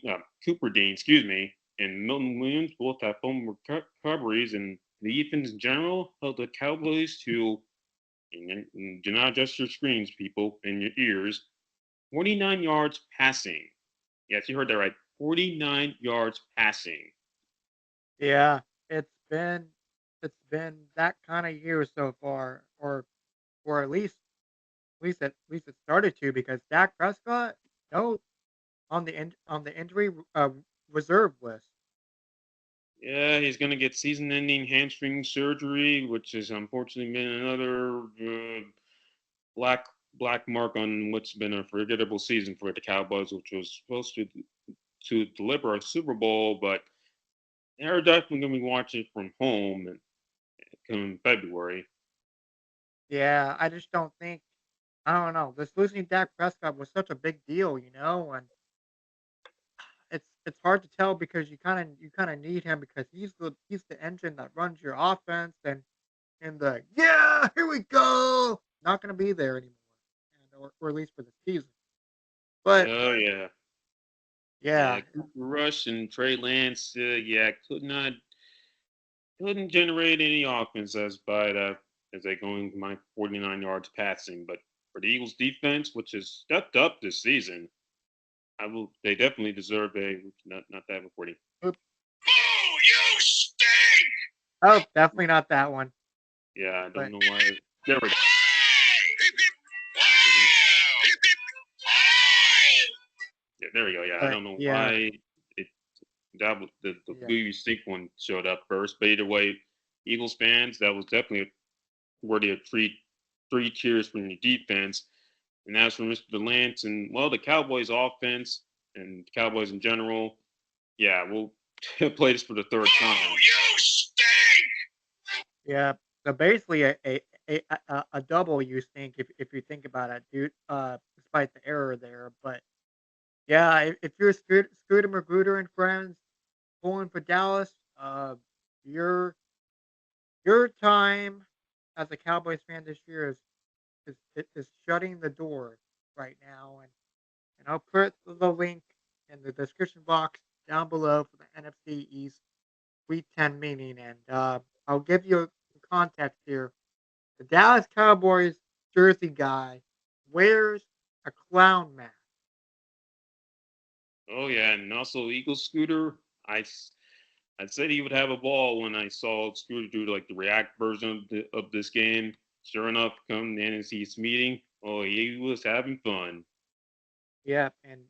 Cooper Dean, excuse me, and Milton Williams both have fumble recoveries, and the defense in general held the Cowboys to, and do not adjust your screens, people, and your ears, 49 yards passing. Yes, you heard that right. 49 yards passing. yeah, it's been it's been that kind of year so far, or at least it started to because Dak Prescott, no, on the injury reserve list. Yeah, he's going to get season-ending hamstring surgery, which has unfortunately been another black black mark on what's been a forgettable season for the Cowboys, which was supposed to deliver a Super Bowl, but they're definitely going to be watching from home and come February. Yeah, I just don't think. I don't know. This losing Dak Prescott was such a big deal, and it's hard to tell because you kind of need him because he's the engine that runs your offense and the yeah, here we go, not going to be there anymore, or at least for the season. But Oh yeah, yeah. yeah, Cooper Rush and Trey Lance, yeah, couldn't generate any offense as they going my 49 yards passing. But for the Eagles defense, which has stepped up this season, they definitely deserve a not that recording. oops, Boo! You stink! oh, definitely not that one. Yeah, I don't But know why. There we go. Hip, hip, wow! Hip, hip, wow! Yeah, there we go. Yeah, I but don't know yeah, why it that was the yeah, Boo You Stink one showed up first. But either way, Eagles fans, that was definitely worthy of three cheers from the defense. And as for Mr. Lance and well, the Cowboys offense and Cowboys in general, yeah, we'll play this for the third Boo! time. You stink! yeah. So basically, a double you think if you think about it, dude. Despite the error there, but yeah, if you're Scooter Magruder and friends pulling for Dallas, your your time as a Cowboys fan this year is shutting the door right now, and I'll put the link in the description box down below for the NFC East Week 10 meeting, and I'll give you context here. The Dallas Cowboys jersey guy wears a clown mask. Oh yeah, and also Eagle Scooter. I said he would have a ball when I saw Scooter do like the React version of this game. Sure enough, come the NC's meeting, oh, he was having fun. Yep, and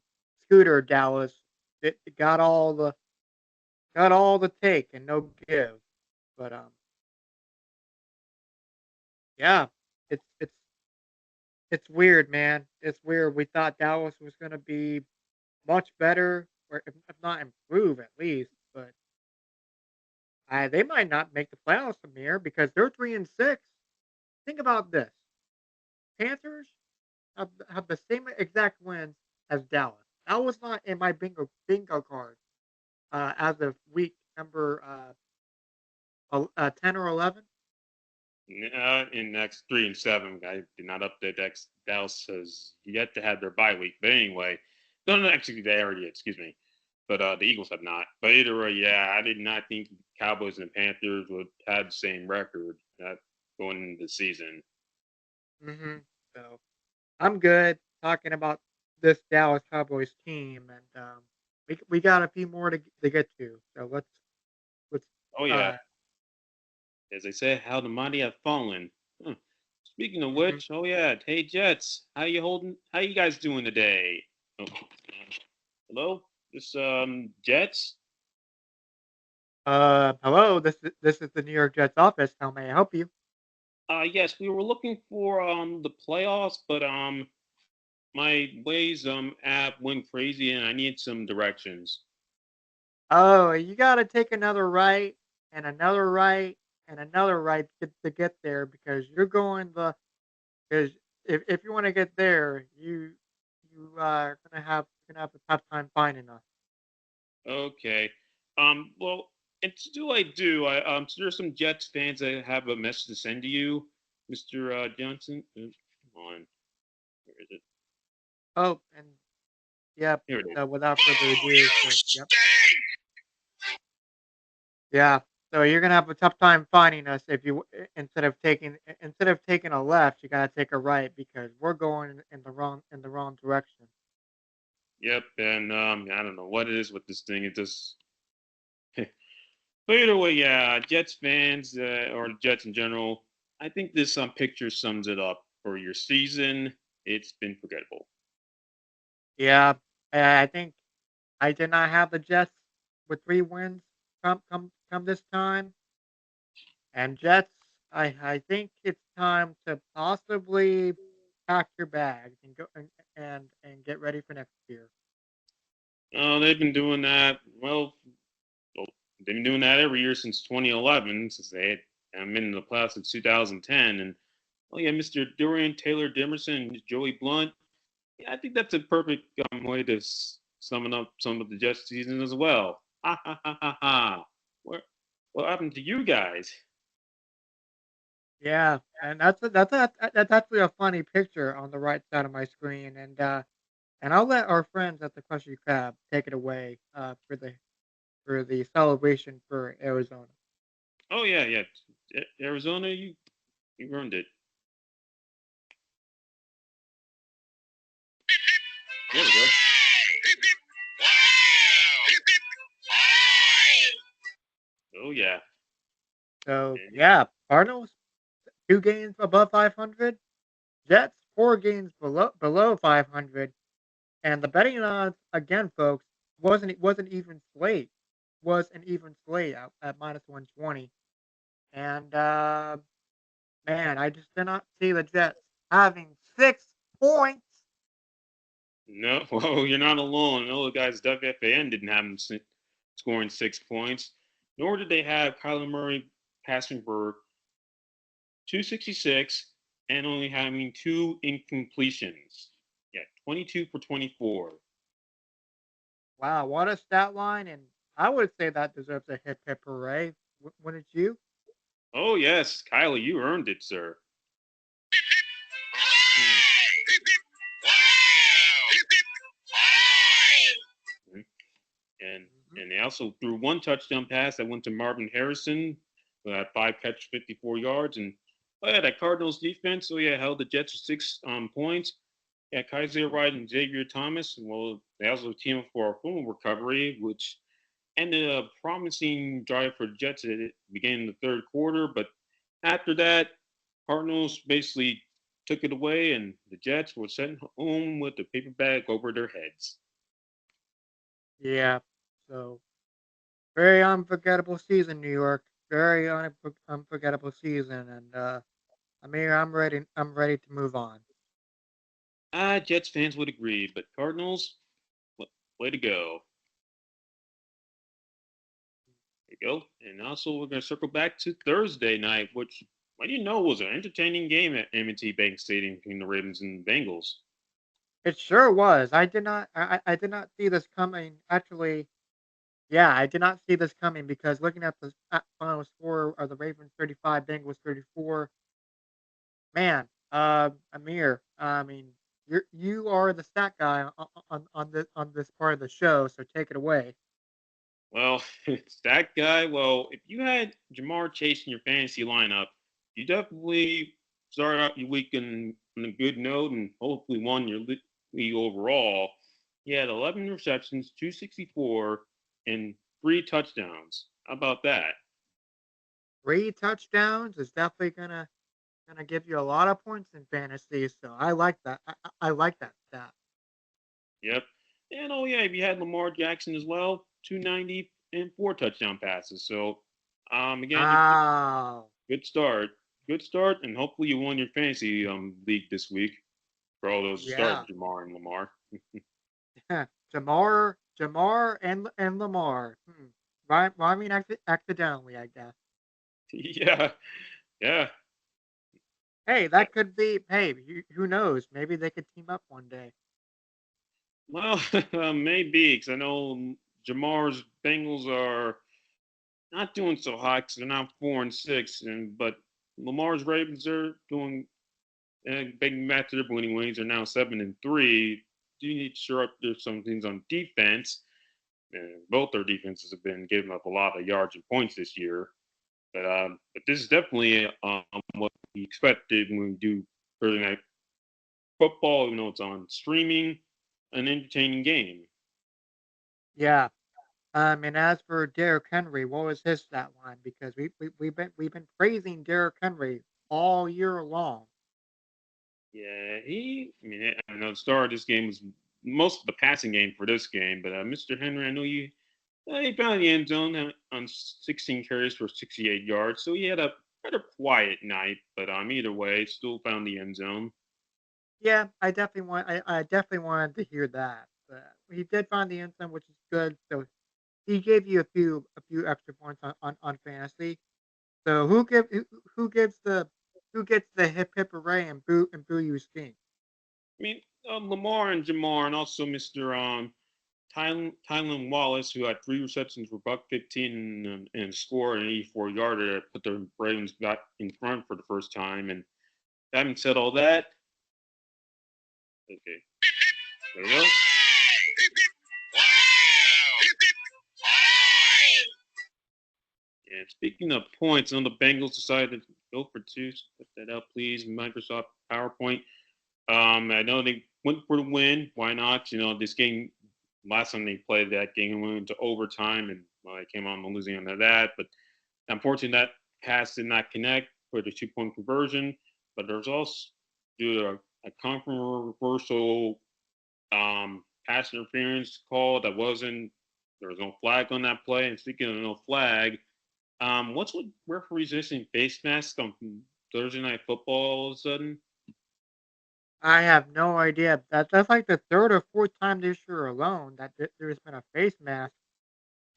Scooter Dallas it got all the take and no give. But yeah, it's it's weird, man. It's weird. We thought Dallas was going to be much better, or if not improve at least. But they might not make the playoffs, Amir, because they're 3-6. Think about this: Panthers have the same exact wins as Dallas. That was not in my bingo card as of week number 10 or 11. In next 3-7, I did not update that. Dallas has yet to have their bye week. But anyway, no, actually, they already, excuse me. But the Eagles have not. But either way, yeah, I did not think Cowboys and Panthers would have the same record going into the season. hmm So I'm good talking about this Dallas Cowboys team, and we got a few more to get to. So let's Oh yeah, uh, as I said, how the mighty have fallen. Huh. Speaking of mhm. which, oh yeah, hey Jets, how you holding? How you guys doing today? Oh, hello, this Jets. Hello. This is the New York Jets office. How may I help you? Yes, we were looking for the playoffs, but my Waze app went crazy and I need some directions. Oh, you got to take another right and another right and another right to get there because you're going the because if you want to get there, you are gonna have a tough time finding us. Okay. Well, and to do I do. So there's some Jets fans that have a message to send to you, Mr. Johnson. Come on, where is it? Oh, and yep. Here it is. So without further Boo! ado, You so yep. stink! Yeah. So you're gonna have a tough time finding us if instead of taking a left, you gotta take a right because we're going in the wrong direction. Yep, and I don't know what it is with this thing. It just. But either way, yeah, Jets fans or Jets in general, I think this picture sums it up for your season. It's been forgettable. Yeah. I think I did not have the Jets with 3 wins come this time. And Jets, I think it's time to possibly pack your bags and go and get ready for next year. They've been doing that. Well, they've been doing that every year since 2011, since they have been in the playoffs since 2010. And oh yeah, Mr. Dorian Taylor Demerson and Joey Blunt. Yeah, I think that's a perfect way to summon up some of the Jets season as well. Ha ha ha ha ha. What happened to you guys? Yeah, and that's actually a funny picture on the right side of my screen, and I'll let our friends at the Krusty Krab take it away for the celebration for Arizona. Oh yeah, yeah. Arizona, you earned it. There we go. Hip, hip. Wow! Hip, hip. Hooray! Oh yeah. So And yeah, Cardinals 2 games above 500, Jets 4 games below 500, and the betting odds again, folks, wasn't even slate was an even slate at minus 120, and man, I just did not see the Jets having 6 points. no, well, you're not alone. No, the guys WFAN didn't have him scoring 6 points, nor did they have Kyler Murray passing for 266 and only having two incompletions. Yeah, 22 for 24. Wow, what a stat line! And I would say that deserves a hip hip hooray. Wouldn't you? Oh, yes, Kyler, you earned it, sir. Hmm. Hooray! Hip, hip. Wow! Hip, hip. Hooray! And Mhm. and they also threw one touchdown pass that went to Marvin Harrison who had 5 catches, 54 yards, and Oh yeah, that Cardinals defense. So yeah, held the Jets to 6 points. Yeah, Kaiser White and Xavier Thomas. Well, they also team up for a full recovery, which ended a promising drive for the Jets at the beginning of the third quarter. But after that, Cardinals basically took it away, and the Jets were sent home with the paper bag over their heads. Yeah. So very unforgettable season, New York. Very unforgettable season, and Amir, I'm ready. I'm ready to move on. Jets fans would agree, but Cardinals, way to go. There you go. And also, we're going to circle back to Thursday night, which, what do you know, was an entertaining game at M&T Bank Stadium between the Ravens and Bengals. It sure was. I did not. I did not see this coming. Actually, yeah, I did not see this coming because looking at the final score of the Ravens 35, Bengals 34. Man, Amir. I mean, you are the stat guy on this part of the show, so take it away. Well, it's that guy. Well, if you had Jamar Chase in your fantasy lineup, you definitely started out your week on a good note and hopefully won your league overall. He had 11 receptions, 264, and 3 touchdowns. How about that? 3 touchdowns is definitely gonna give you a lot of points in fantasy. So I like that. I like that stat. Yep. And oh yeah, if you had Lamar Jackson as well, 290 and 4 touchdown passes. So again, you Wow. good start. Good start, and hopefully you won your fantasy league this week for all those who Yeah. started Jamar and Lamar. Jamar and Lamar. Rhyming accidentally, I guess. Yeah, yeah. Hey, that could be. Hey, who knows? Maybe they could team up one day. Well, maybe because I know Jamar's Bengals are not doing so hot because they're now 4-6, and but Lamar's Ravens are doing big match their winning wings are now 7-3. Do you need to shore up there's some things on defense? And both their defenses have been giving up a lot of yards and points this year. But this is definitely what we expected when we do Thursday night football. Even though it's on streaming, an entertaining game. Yeah. And as for Derrick Henry, what was his stat line? Because we've been praising Derrick Henry all year long. Yeah, I mean, I know the star of this game was most of the passing game for this game, but Mr. Henry, I know you. He found the end zone on 16 carries for 68 yards, so he had a rather quiet night. But either way, still found the end zone. Yeah, I definitely wanted to hear that. But he did find the end zone, which is good. So he gave you a few extra points on fantasy. So who gives the hip hip hooray and boo you stink? I mean, Lamar and Jamar, and also Mr. Tylen Wallace, who had 3 receptions for buck 15 and scored an 84-yarder that put the Ravens got in front for the first time. And having said all that, okay, there we go. And speaking of points, on the Bengals decided to go for two. Put that up, please. Microsoft PowerPoint. I know they went for the win. Why not? You know, this game last time they played that game went into overtime, and well, they came on losing under that. But unfortunately, that pass did not connect for the 2 point conversion. But there's also due to a controversial pass interference call that wasn't. There was no flag on that play. And speaking of no flag, what's with referees missing face masks on Thursday night football all of a sudden? I have no idea. That's like the third or fourth time this year alone that there's been a face mask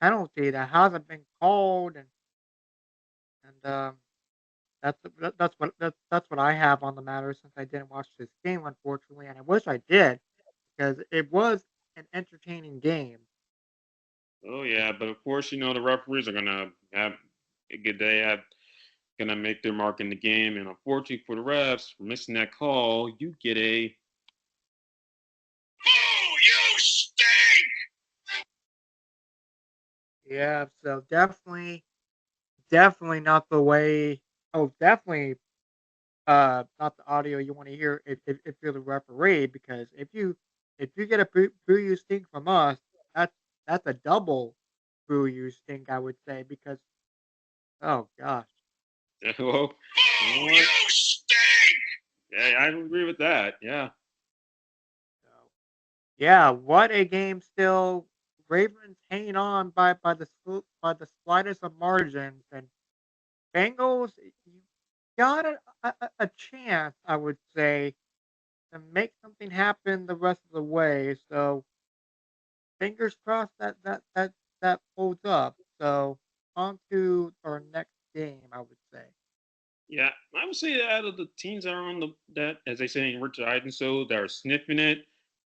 penalty that hasn't been called, and that's what I have on the matter since I didn't watch this game unfortunately, and I wish I did because it was an entertaining game. Oh yeah, but of course, you know the referees are gonna have a good day at gonna make their mark in the game, and unfortunately for the refs for missing that call, you get a Oh, you stink! Yeah, so definitely not the way. Oh, definitely. not the audio you want to hear if you're the referee, because if you get a boo you stink from us, that's that's a double boo you stink, I would say, because oh gosh. Well, you know Boo! what? You stink! Yeah, I agree with that. Yeah. So, yeah, what a game still. Ravens hanging on by the slightest of margins, and Bengals, you got a chance, I would say, to make something happen the rest of the way. So fingers crossed that holds up. So on to our next game, I would say. Yeah, I would say that out of the teams that are on the that, as they say in Rich Eisen, so that are sniffing it,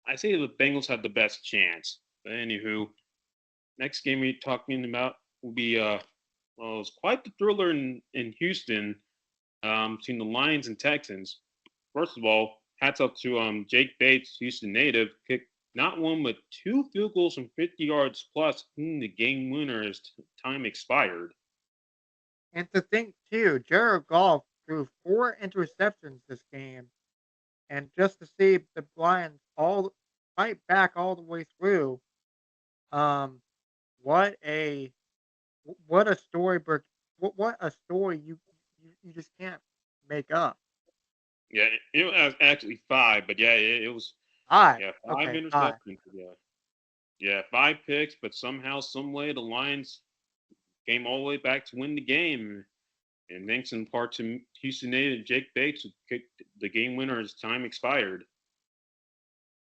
I say the Bengals have the best chance. But anywho, next game we're talking about will be well, it's quite the thriller in Houston between the Lions and Texans. First of all, hats up to Jake Bates, Houston native, kicked not one but two field goals from 50 yards plus, the game winner as time expired. And to think too, Jared Goff threw 4 interceptions this game, and just to see the Lions all fight back all the way through, um, what a what a storybook, what a story you just can't make up. Yeah, it was actually five, but yeah, it was Five, yeah, five okay, five. interceptions. Yeah, yeah, five picks, but somehow, some way, the Lions came all the way back to win the game, and thanks in part to Houston native Jake Bates, who kicked the game winner as time expired.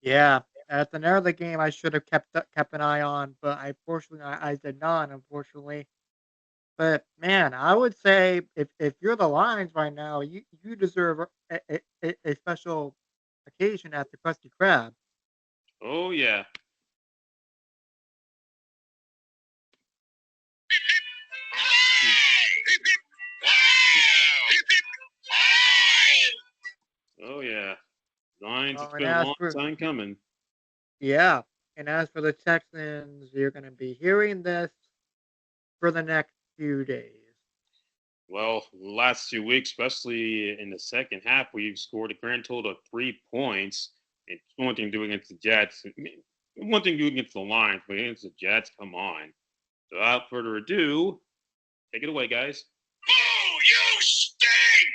Yeah, that's another game I should have kept an eye on, but I did not, unfortunately. But man, I would say if you're the Lions right now, you deserve a special occasion at the Krusty Krab. Oh yeah, Hip, hip. Hooray! Hip, hip. Wow! Hip, hip. Hooray! oh yeah, Lions. Oh, It's and been a as long for time coming. yeah, and as for the Texans, you're going to be hearing this for the next few days. Well, the last 2 weeks, especially in the second half, we've scored a grand total of 3 points. It's one thing to do against the Jets. One thing to do against the Lions, but against the Jets, come on. So without further ado, take it away, guys. Boo! You stink!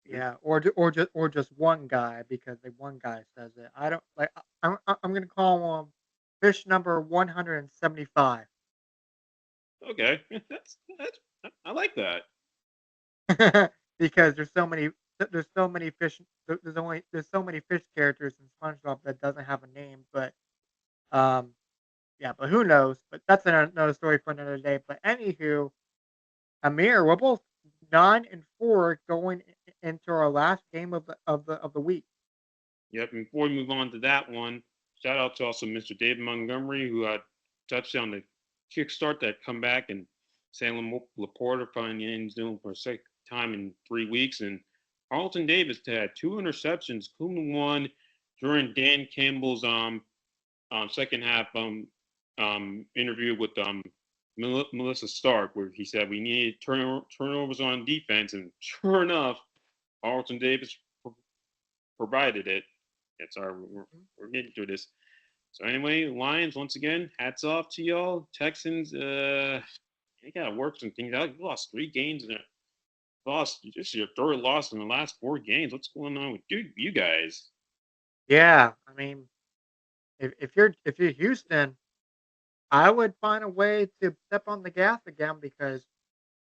Yeah, or just one guy because the one guy says it. I don't like. I'm gonna call him fish number 175 Okay, that's I like that. because there's so many fish. There's so many fish characters in SpongeBob that doesn't have a name. But um, yeah, but who knows? But that's another story for another day. But anywho, Amir, we're both 9-4 going into our last game of the week. Yep. And before we move on to that one, shout out to also Mr. David Montgomery, who had touchdown to kickstart that comeback, and Salem Laporta finally in the end zone for a second time in 3 weeks. And Carlton Davis had two interceptions, including one during Dan Campbell's second half interview with Melissa Stark, where he said we needed turnovers on defense, and sure enough, Carlton Davis provided it. That's our we're getting through this. So anyway, Lions once again, hats off to y'all. Texans, they gotta work some things out. You lost 3 games and lost just your third loss in the last 4 games. What's going on with you guys? Yeah, I mean, if you're Houston, I would find a way to step on the gas again because,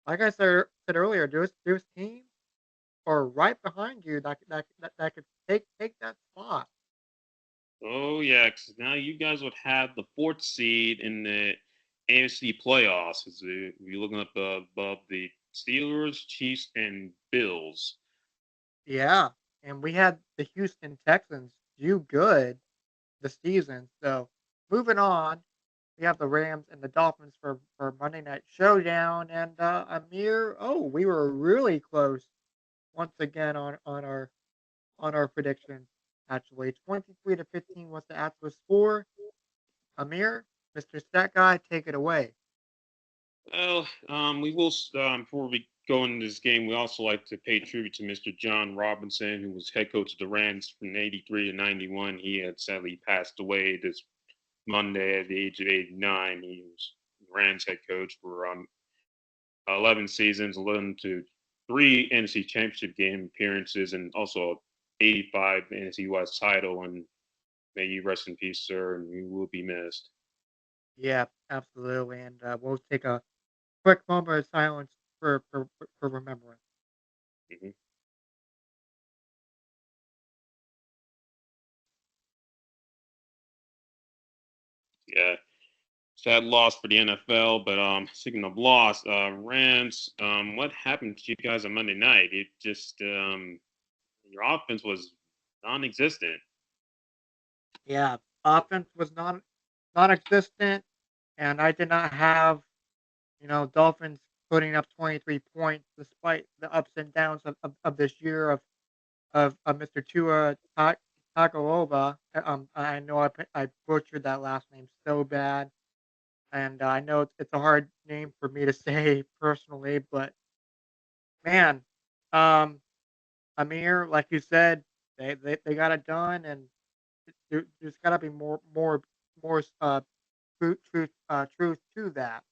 like I said earlier, there's teams are right behind you that could take that spot. Oh yeah, 'cause now you guys would have the fourth seed in the AFC playoffs. As you're looking up above the Steelers, Chiefs, and Bills. Yeah, and we had the Houston Texans do good this season. So moving on, we have the Rams and the Dolphins for Monday Night Showdown, and Amir. Oh, we were really close once again on our predictions. Actually, 23-15 was the actual score. Amir, Mr. Stat Guy, take it away. Well, we will before we going into this game, we also like to pay tribute to Mr. John Robinson, who was head coach of the Rams from '83 to '91. He had sadly passed away this Monday at the age of 89. He was the Rams head coach for 11 seasons, 11 to 3 NFC Championship game appearances, and also 85 NFC West title. And may you rest in peace, sir, and you will be missed. Yeah, absolutely. And we'll take a quick moment of silence for remembrance. Mhm. Yeah, sad loss for the NFL. But speaking of loss, Rams, what happened to you guys on Monday night? It just your offense was non-existent. Yeah, offense was non-existent, and I did not have Dolphins putting up 23 points despite the ups and downs of this year of Mr. Tua Tagovailoa. I know I butchered that last name so bad, and I know it's a hard name for me to say personally, but man, um, Amir, like you said, they got it done, and there's got to be more truth to that.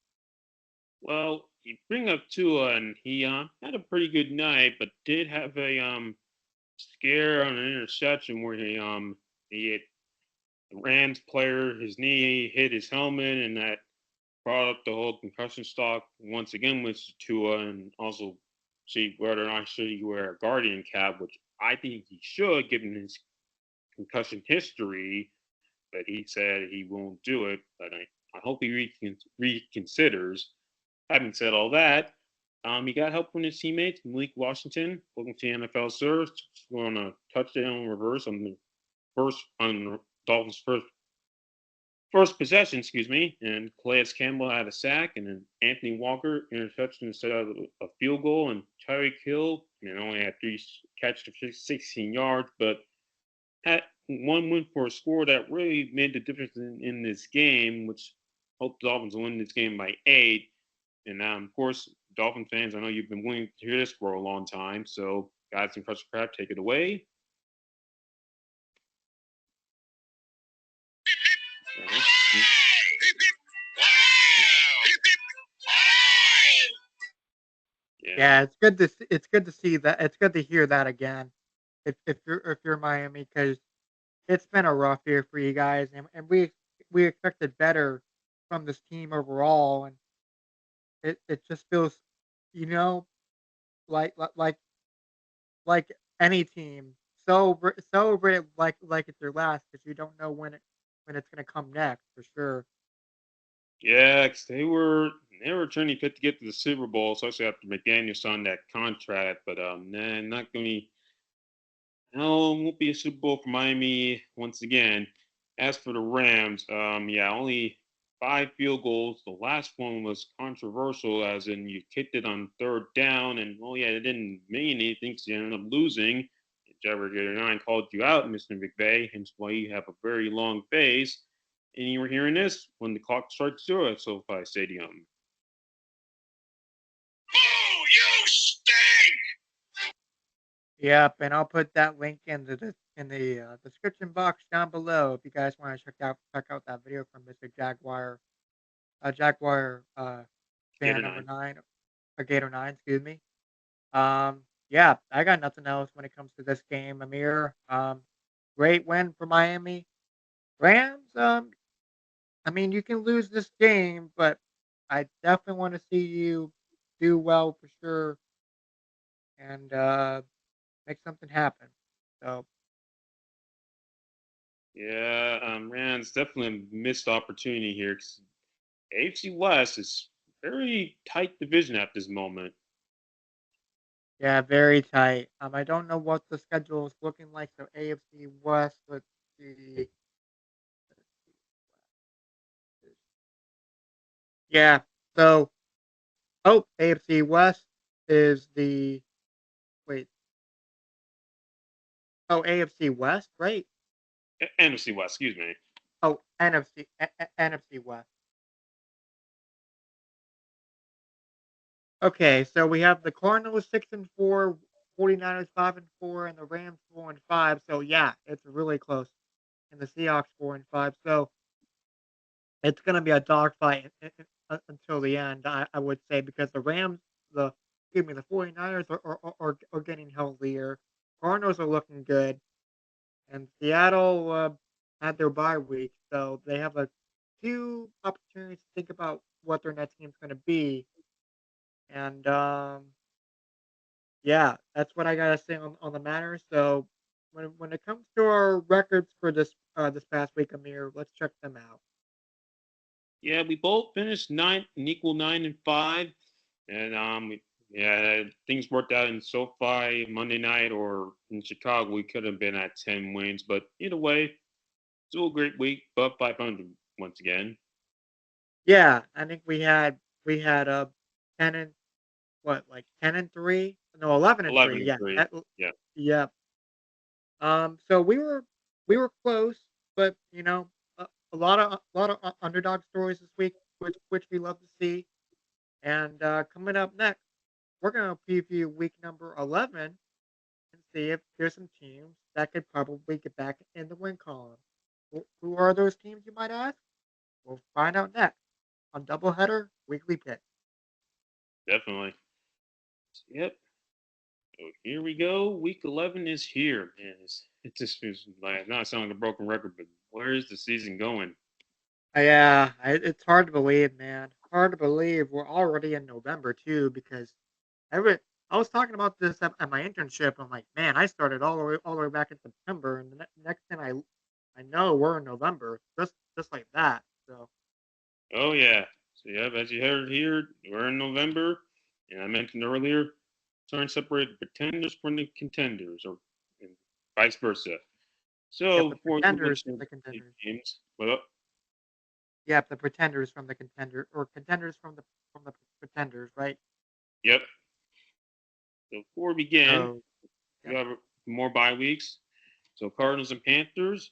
Well, you bring up Tua, and he had a pretty good night, but did have a scare on an interception where he hit the Rams player, his knee hit his helmet, and that brought up the whole concussion stock once again with Tua, and also see whether or not should he wear a guardian cap, which I think he should, given his concussion history. But he said he won't do it. But I hope he reconsiders. Having said all that, he got help from his teammates, Malik Washington, welcome to the NFL, sir, scoring a touchdown reverse on the Dolphins' first possession, excuse me, and Calais Campbell had a sack, and then Anthony Walker interception instead of a field goal, and Tyreek Hill, only had 3 catches for 16 yards, but had one win for a score that really made the difference in this game, which helped the Dolphins win this game by 8. And of course, Dolphin fans, I know you've been waiting to hear this for a long time. So, guys, and Crush Crab, take it away. Yeah. Yeah, it's good to see that. It's good to hear that again. If you're Miami, because it's been a rough year for you guys, and we expected better from this team overall, and it just feels, you know, like like like like any team, celebrate it like it's your last, because you don't know when it's gonna come next for sure. Yeah, 'cause they were turning fit to get to the Super Bowl, especially after McDaniel signed that contract. But nah, not going to. No, it won't be a Super Bowl for Miami once again. As for the Rams, yeah, only 5 field goals. The last one was controversial, as in you kicked it on third down, and well, yeah, it didn't mean anything because you ended up losing. Gator 9 called you out, Mr. McVay, hence why you have a very long face. And you were hearing this when the clock strikes 0 at SoFi Stadium. Boo! You stink! Yep, and I'll put that link in the description box down below if you guys want to check out that video from Mr. Jaguar Gator fan number 9. 9, or Gator 9, excuse me. Yeah, I got nothing else when it comes to this game, Amir. Great win for Miami. Rams, I mean, you can lose this game, but I definitely want to see you do well for sure, and make something happen. So, Yeah, Rams definitely a missed opportunity here because AFC West is very tight division at this moment. yeah, very tight. I don't know what the schedule is looking like. So AFC West, let's see. Yeah. So, oh, AFC West is the wait. Oh, AFC West, right? NFC West, excuse me. Oh, NFC West. Okay, so we have the Cardinals 6-4, 49ers 5-4, and the Rams 4-5. So yeah, it's really close. And the Seahawks 4-5. So it's going to be a dogfight until the end, I would say, because the excuse me, the 49ers are getting healthier. Cardinals are looking good, and Seattle had their bye week, so they have a few opportunities to think about what their next game's going to be. And yeah, that's what I gotta say on the matter. So when it comes to our records for this past week, Amir, let's check them out. Yeah, we both finished nine, an equal 9-5, and yeah, things worked out in SoFi Monday night, or in Chicago, we could have been at 10 wins. But either way, still a great week, above 500 once again. Yeah, I think we had a 10 and what, like 10-3? No, 11-3. 11 and Yeah, 3. Yeah, yeah. So we were close, but a lot of underdog stories this week, which we love to see. And coming up next, we're gonna preview week number 11 and see if there's some teams that could probably get back in the win column. Who are those teams, you might ask? We'll find out next on Doubleheader Weekly Pick. definitely. Yep. So here we go. Week 11 is here. Man, it just feels like not sounding like a broken record, but where is the season going? Yeah, it's hard to believe, man. Hard to believe we're already in November too, because every I was talking about this at my internship. I'm like, man, I started all the way back in September, and the next thing I know, we're in November, just like that. So Oh yeah. So yeah, as you heard here, we're in November, and I mentioned earlier, trying to separate the pretenders from the contenders, or and vice versa. yep, So the before we move pretenders from into the the contenders. games, well, Yep, the pretenders from the contender, or contenders from the pretenders, right? yep. So before we begin, So we yep, have more bye weeks. So Cardinals and Panthers.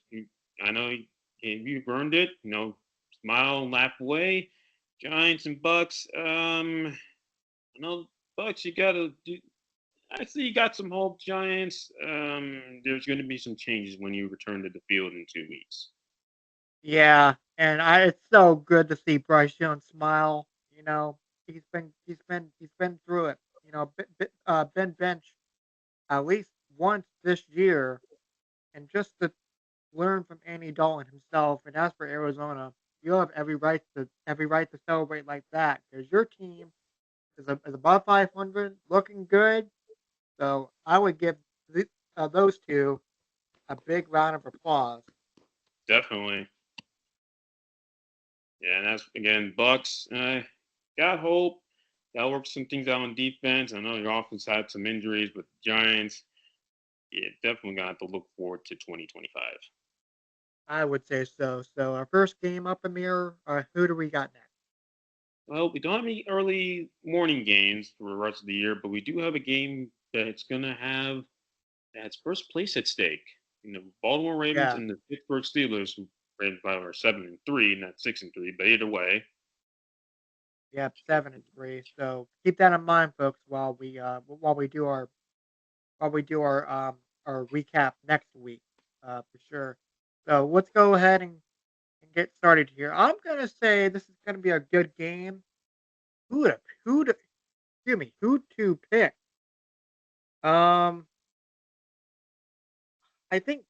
I know you've earned it. Smile and laugh away. Giants and Bucks. I know Bucks. You got to do. I see you got some hope, Giants. There's going to be some changes when you return to the field in 2 weeks. yeah, and it's so good to see Bryce Young smile. He's been through it. Been benched at least once this year, and just to learn from Andy Dalton himself. And as for Arizona, you have every right to celebrate like that because your team is above 500, looking good. So I would give those two a big round of applause. Definitely. Yeah, and that's again Bucks. Got hope. Got to work some things out on defense. I know your offense had some injuries, but the Giants, yeah, definitely gonna have to look forward to 2025. I would say so. So our first game up, Amir. Who do we got next? Well, we don't have any early morning games for the rest of the year, but we do have a game that's gonna have that's first place at stake. Baltimore Ravens Yeah. and the Pittsburgh Steelers, who ranked by are 7-3, not 6-3. But either way, Yep, 7-3. So keep that in mind, folks, while we do our recap next week, for sure. So let's go ahead and get started here. I'm gonna say this is gonna be a good game. Who to excuse me, who to pick? Um, I think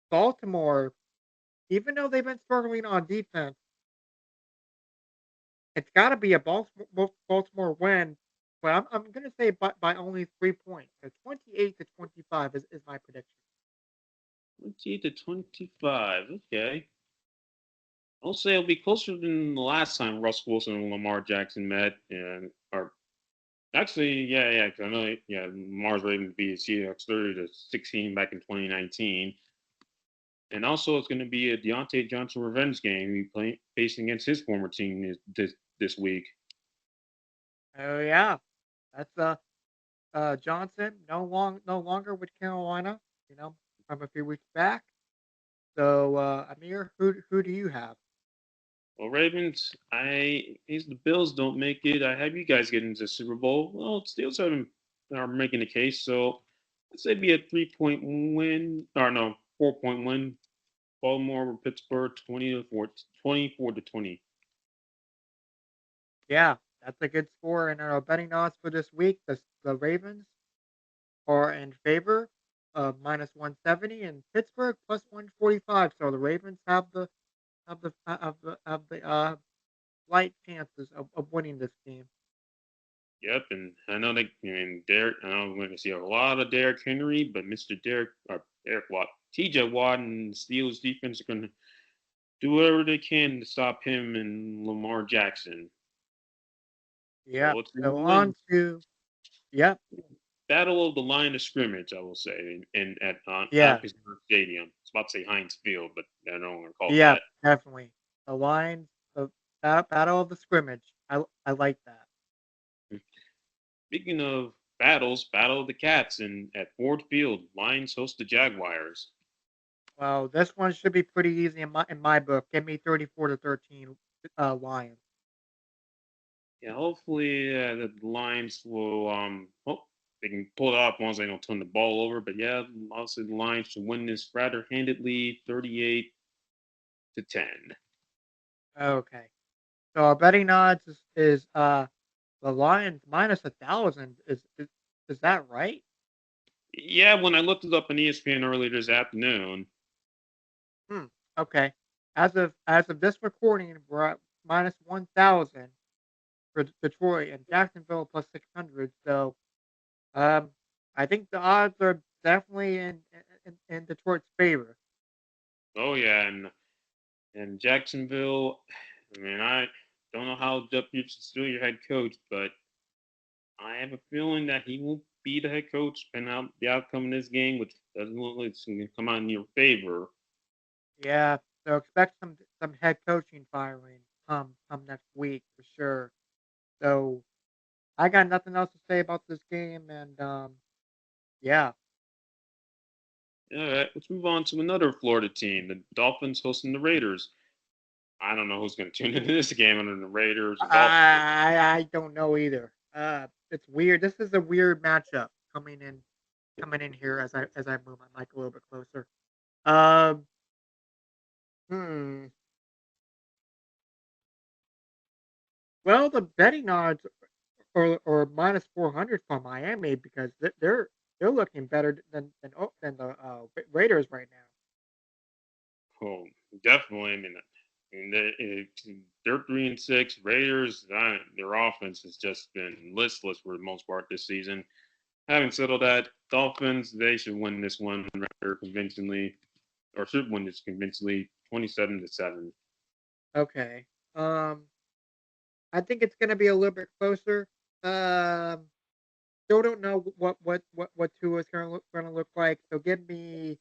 Baltimore, even though they've been struggling on defense, it's got to be a Baltimore win. But I'm gonna say by only 3 points. So 28-25 is my prediction. 28-25. Okay. I'll say it'll be closer than the last time Russ Wilson and Lamar Jackson met, and or actually, yeah, because I know, yeah, Lamar's rating to be Seahawks 30-16 back in 2019, and also it's going to be a Deontay Johnson revenge game. He playing facing against his former team this week. Oh yeah, that's Johnson no longer with Carolina. You know, from a few weeks back. So Amir, who do you have? Well, Ravens, these the Bills don't make it. I have you guys get into the Super Bowl. Well, Steelers are making the case, so let's say be a 3 point win, or no, 4 point win. Baltimore or Pittsburgh, 20 to 4, 24 to 20. Yeah, that's a good score. And our betting odds for this week, the Ravens are in favor of minus 170 and Pittsburgh plus 145. So the Ravens have the light chances of winning this game. Yep, and I know Derek. I know we're going to see a lot of Derrick Henry, but Mr. Derek Watt, T.J. Watt, and Steelers defense are going to do whatever they can to stop him and Lamar Jackson. So Yeah. let's So move on in. to yeah, Battle of the line of scrimmage, I will say, in at yeah, Pittsburgh Stadium. It's about to say Heinz Field, but I don't want to call it yeah, that. definitely. The lines, the battle of the scrimmage. I like that. Speaking of battles, Battle of the Cats in at Ford Field. Lions host the Jaguars. Well, this one should be pretty easy in my book. Give me 34-13 Lions. Yeah, hopefully the Lions will they can pull it off once they don't turn the ball over. But yeah, also the Lions should win this rather handedly, 38-10. Okay. So our betting odds is the Lions minus 1,000. Is that right? Yeah, when I looked it up on ESPN earlier this afternoon. Hmm. Okay. As of this recording, we're at minus 1,000 for Detroit and Jacksonville plus 600. So um, I think the odds are definitely in Detroit's favor. Oh yeah, and Jacksonville. I mean, I don't know how Dup is still your head coach, but I have a feeling that he will be the head coach, depending on the outcome of this game, which doesn't look like it's going to come out in your favor. Yeah. So expect some head coaching firing come next week for sure. So I got nothing else to say about this game, and yeah, All right, let's move on to another Florida team, the Dolphins hosting the Raiders. I don't know who's going to tune into this game other than the Raiders or Dolphins. I don't know either. It's weird. This is a weird matchup coming in here as I move my mic a little bit closer. Um, hmm. Well, the betting odds are minus 400 for Miami because they're looking better than the Raiders right now. Oh, definitely. They're 3-6. Raiders, their offense has just been listless for the most part this season. Having said all that, Dolphins, they should win this one rather convincingly, or should win this convincingly, 27-7. Okay. Um, I think it's going to be a little bit closer. Um, Still don't know what Tua is gonna look like. So give me,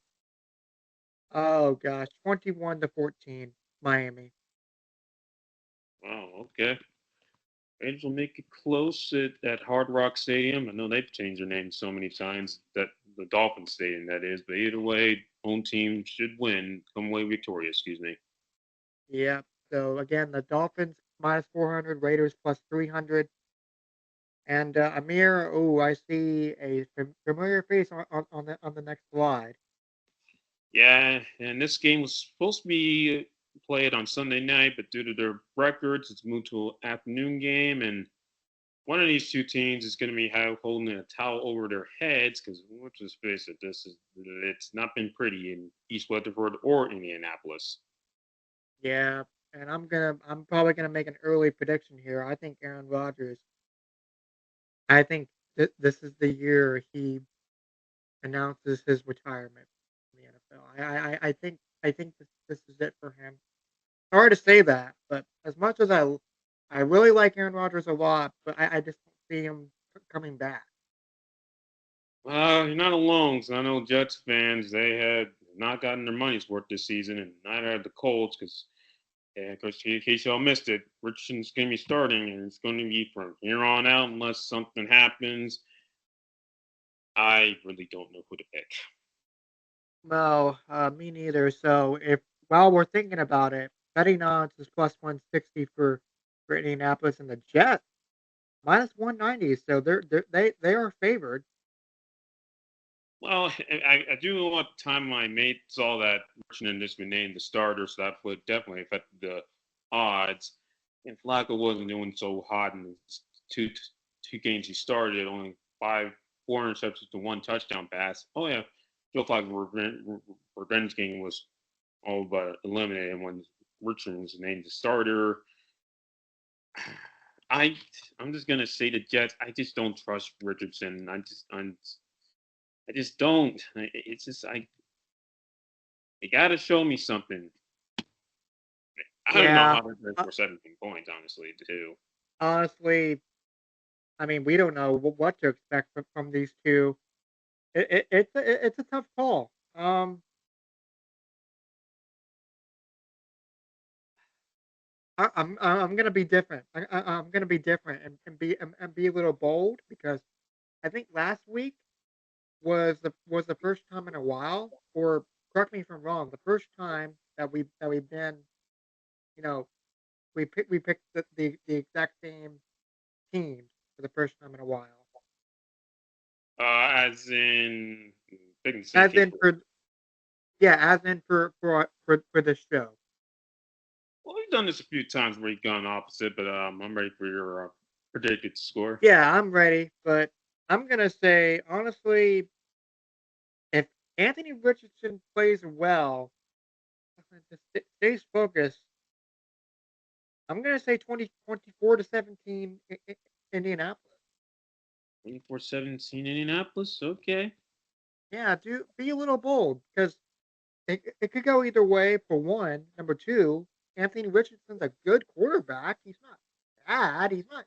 oh gosh, 21-14, Miami. Wow, okay. Raiders will make it close at Hard Rock Stadium. I know they've changed their name so many times, that the Dolphin Stadium, that is. But either way, home team should win, come away victorious, excuse me. Yeah. So again, the Dolphins minus 400, Raiders plus 300, and Amir. Oh, I see a familiar face on the next slide. Yeah, and this game was supposed to be played on Sunday night, but due to their records, it's moved to an afternoon game. And one of these two teams is going to be holding a towel over their heads because, let's just face it, it's not been pretty in East Weatherford or Indianapolis. Yeah, and I'm probably gonna make an early prediction here. I think Aaron Rodgers. I think this is the year he announces his retirement from the NFL. I think this is it for him. Hard to say that, but as much as I really like Aaron Rodgers a lot, but I just don't see him coming back. You're not alone. So I know Jets fans, they had not gotten their money's worth this season, and neither had the Colts because, yeah, in case y'all missed it, Richardson's going to be starting, and it's going to be from here on out unless something happens. I really don't know who to pick. No, me neither. So if while we're thinking about it, Betting odds is plus 160 for Indianapolis, and the Jets minus 190. So they are favored. Well, I do know what time my mate saw that Richmond just been named the starter, so that would definitely affect the odds. And Flacco wasn't doing so hot in the two games he started, only four interceptions to one touchdown pass. Oh yeah, Joe Flacco's revenge game was all but eliminated when Richmond was named the starter. I I'm just gonna say the Jets. I just don't trust Richardson. I just don't. It's just I you gotta show me something. I don't know Yeah, how they're good uh, for 17 points, honestly, too. honestly, I mean, we don't know what to expect from these two. It's a tough call. I'm gonna be different. I'm gonna be different and be a little bold because I think last week was the first time in a while, or correct me if I'm wrong, the first time that we've been, you know, we picked the exact same teams for the first time in a while. As in picking the same As team. in for Yeah, as in for this show. Well, we've done this a few times where we've gone opposite, but I'm ready for your predicted score. Yeah, I'm ready, but I'm gonna say honestly, if Anthony Richardson plays well, just stays focused, I'm gonna say 24-17 Indianapolis. 24-17 Indianapolis. Okay. Yeah, do be a little bold because it could go either way. For one, number two, Anthony Richardson's a good quarterback. He's not bad. He's not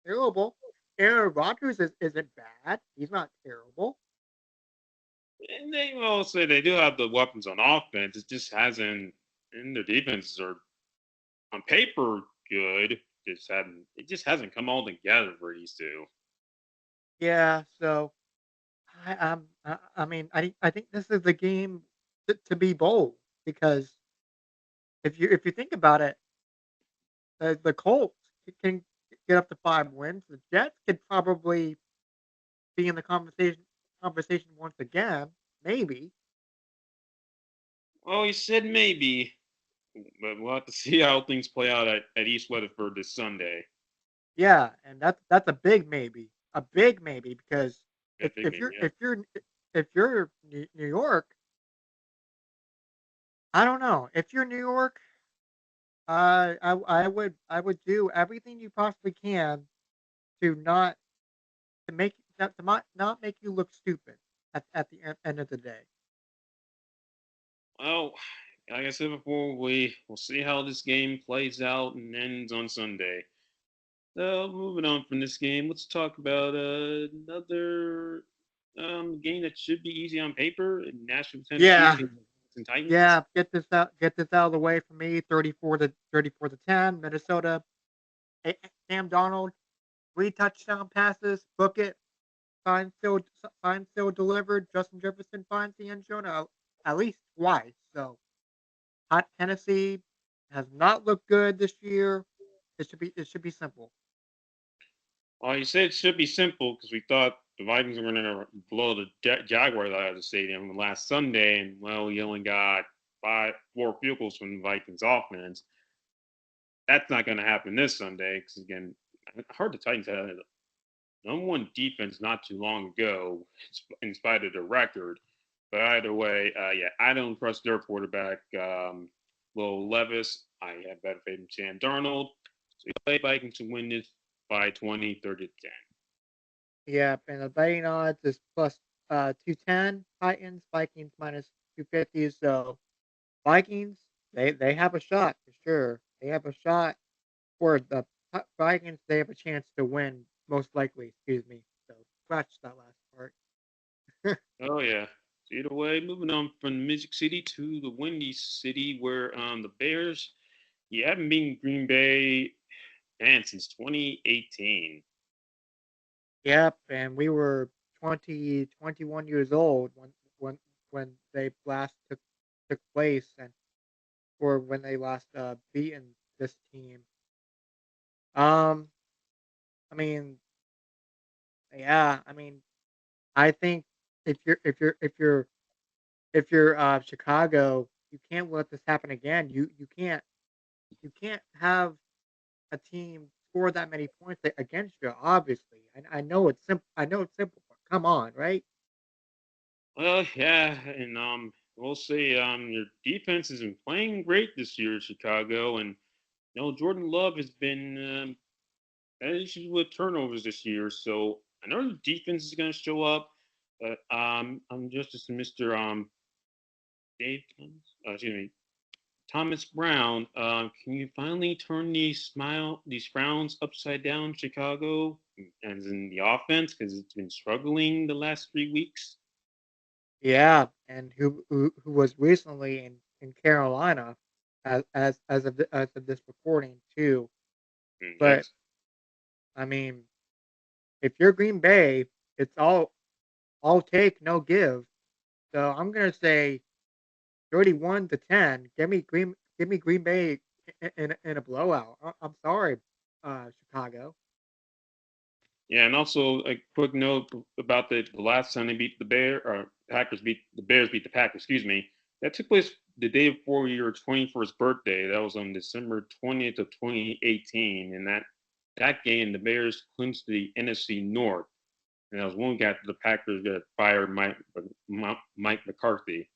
terrible. Aaron Rodgers isn't bad. He's not terrible. And they will say they do have the weapons on offense. It just hasn't, and their defenses are on paper good. It just hasn't come all together for these two. Yeah, so I mean, I think this is the game to be bold because if you think about it, the Colts can get up to 5 wins. The Jets could probably be in the conversation once again, maybe. Well, he said maybe, but we'll have to see how things play out at East Weatherford this Sunday. Yeah, and that's a big maybe because Yeah, big maybe. Yeah. if you're New York, I don't know. If you're New York, I would do everything you possibly can to not to make that to not make you look stupid at the end of the day. Well, like I said before, we'll see how this game plays out and ends on Sunday. So moving on from this game, let's talk about another game that should be easy on paper: Nashville, Tennessee, Yeah, against the Titans. yeah. Get this out of the way for me. 34-10. Minnesota. Sam Donald, 3 touchdown passes. Book it. Sign still delivered. Justin Jefferson finds the end zone at least twice. So hot Tennessee has not looked good this year. It should be simple. Well, you said it should be simple because we thought the Vikings were going to blow the Jaguars out of the stadium last Sunday, and well, you only got four field goals from the Vikings offense. That's not going to happen this Sunday because again, I heard the Titans had a number one defense not too long ago, in spite of their record. But either way, yeah, I don't trust their quarterback, Will Levis. I have better faith in Sam Darnold. So you play Vikings to win this by 20, 30-10. Yep, and the betting odds is plus 210. Titans, Vikings minus 250. So Vikings, they have a shot for sure. They have a shot. For the Vikings, they have a chance to win, most likely. Excuse me. So scratch that last part. Oh yeah. So either way, moving on from the Music City to the Windy City, where the Bears, you haven't been Green Bay man since 2018. Yep, and we were 21 years old when when they last took place, and for when they last beaten this team. Um, I mean, yeah, I mean, I think if you're Chicago, you can't let this happen again. You can't have a team score that many points against you. Obviously, I know it's simple. I know it's simple. But come on, right? Well, yeah, and we'll say your defense isn't playing great this year, Chicago, and Jordan Love has been had issues with turnovers this year, so I know the defense is going to show up. But I'm just Mr. Dave Thomas, excuse me, Thomas Brown. Can you finally turn these frowns upside down, Chicago, as in the offense, because it's been struggling the last 3 weeks? Yeah, and who was recently in Carolina as of this recording too. But Yes. I mean, if you're Green Bay, it's all take, no give. So I'm gonna say 31-10. Give me Green Bay in a blowout. I'm sorry, Chicago. Yeah, and also a quick note about the last time they beat the Bears beat the Packers. Excuse me. That took place the day before your 21st birthday. That was on December 20th of 2018, and that game the Bears clinched the NFC North, and that was one guy after the Packers got fired Mike McCarthy.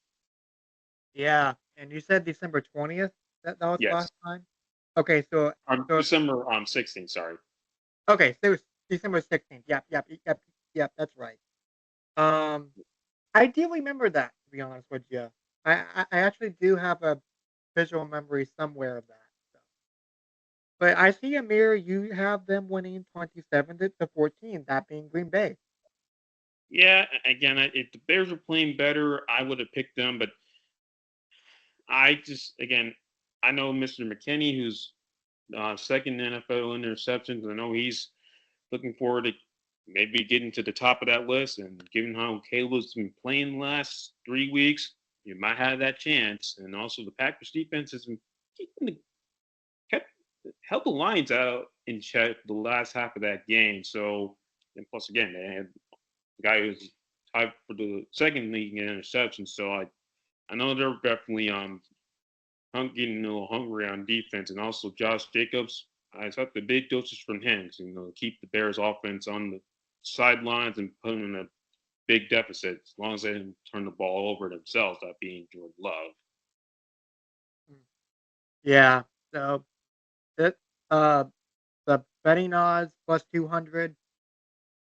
Yeah, and you said December 20th. That was the Yes, last time. Okay, so December 16th. Sorry. okay, so it was December 16th. Yep. That's right. Um, I do remember that, to be honest with you. I actually do have a visual memory somewhere of that. So. But I see, Amir, you have them winning 27-14, that being Green Bay. Yeah, again, if the Bears were playing better, I would have picked them, but again, I know Mr. McKinney, who's second in NFL interceptions. I know he's looking forward to maybe getting to the top of that list. And given how Caleb's been playing the last 3 weeks, you might have that chance. And also, the Packers defense has been keeping kept held the Lions out in check the last half of that game. So, and plus, again, they had the guy who's tied for the second league in interceptions. So I know they're definitely getting a little hungry on defense, and also Josh Jacobs. I expect the big doses from him to keep the Bears offense on the sidelines and put them in a big deficit as long as they didn't turn the ball over themselves. That being Jordan Love. Mm. Yeah. So it, uh, the betting odds plus 200,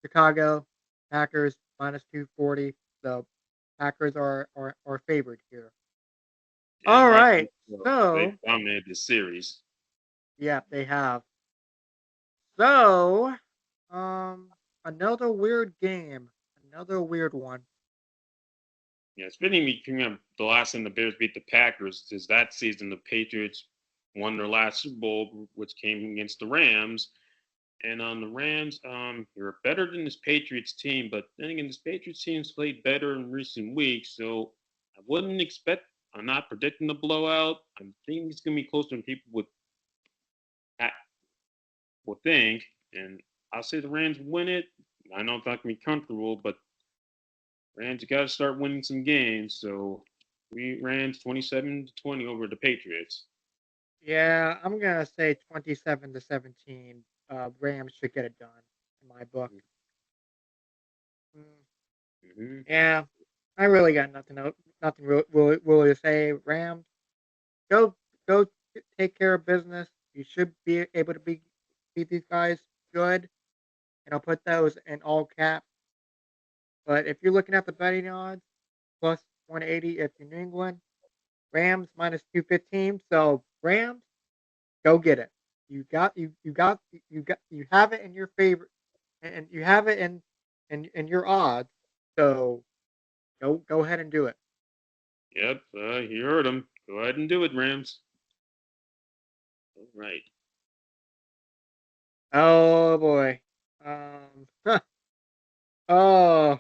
Chicago Packers minus 240. So Packers are favored here. And All rightfully right. so. They've So dominated the series. yeah, they have. So another weird game, another weird one. Yeah, it's fitting between the last time the Bears beat the Packers is that season the Patriots won their last Super Bowl, which came against the Rams. And on the Rams, you're better than this Patriots team, but then again, this Patriots team's played better in recent weeks, so I wouldn't expect. I'm not predicting the blowout. I'm thinking it's gonna be closer than people would think, and I'll say the Rams win it. I know it's not gonna be comfortable, but Rams got to start winning some games. So we Rams 27-20 over the Patriots. Yeah, I'm gonna say 27-17. Rams should get it done in my book. Mm, Mm-hmm. yeah, I really got nothing really to say. Rams, go take care of business. You should be able to beat these guys good, and I'll put those in all caps. But if you're looking at the betting odds, plus 180 if you're New England, Rams minus 215. So Rams, go get it. You have it in your favor, and you have it in your odds. So go ahead and do it. Yep, you heard them. Go ahead and do it, Rams. All right. Oh boy. Um. oh.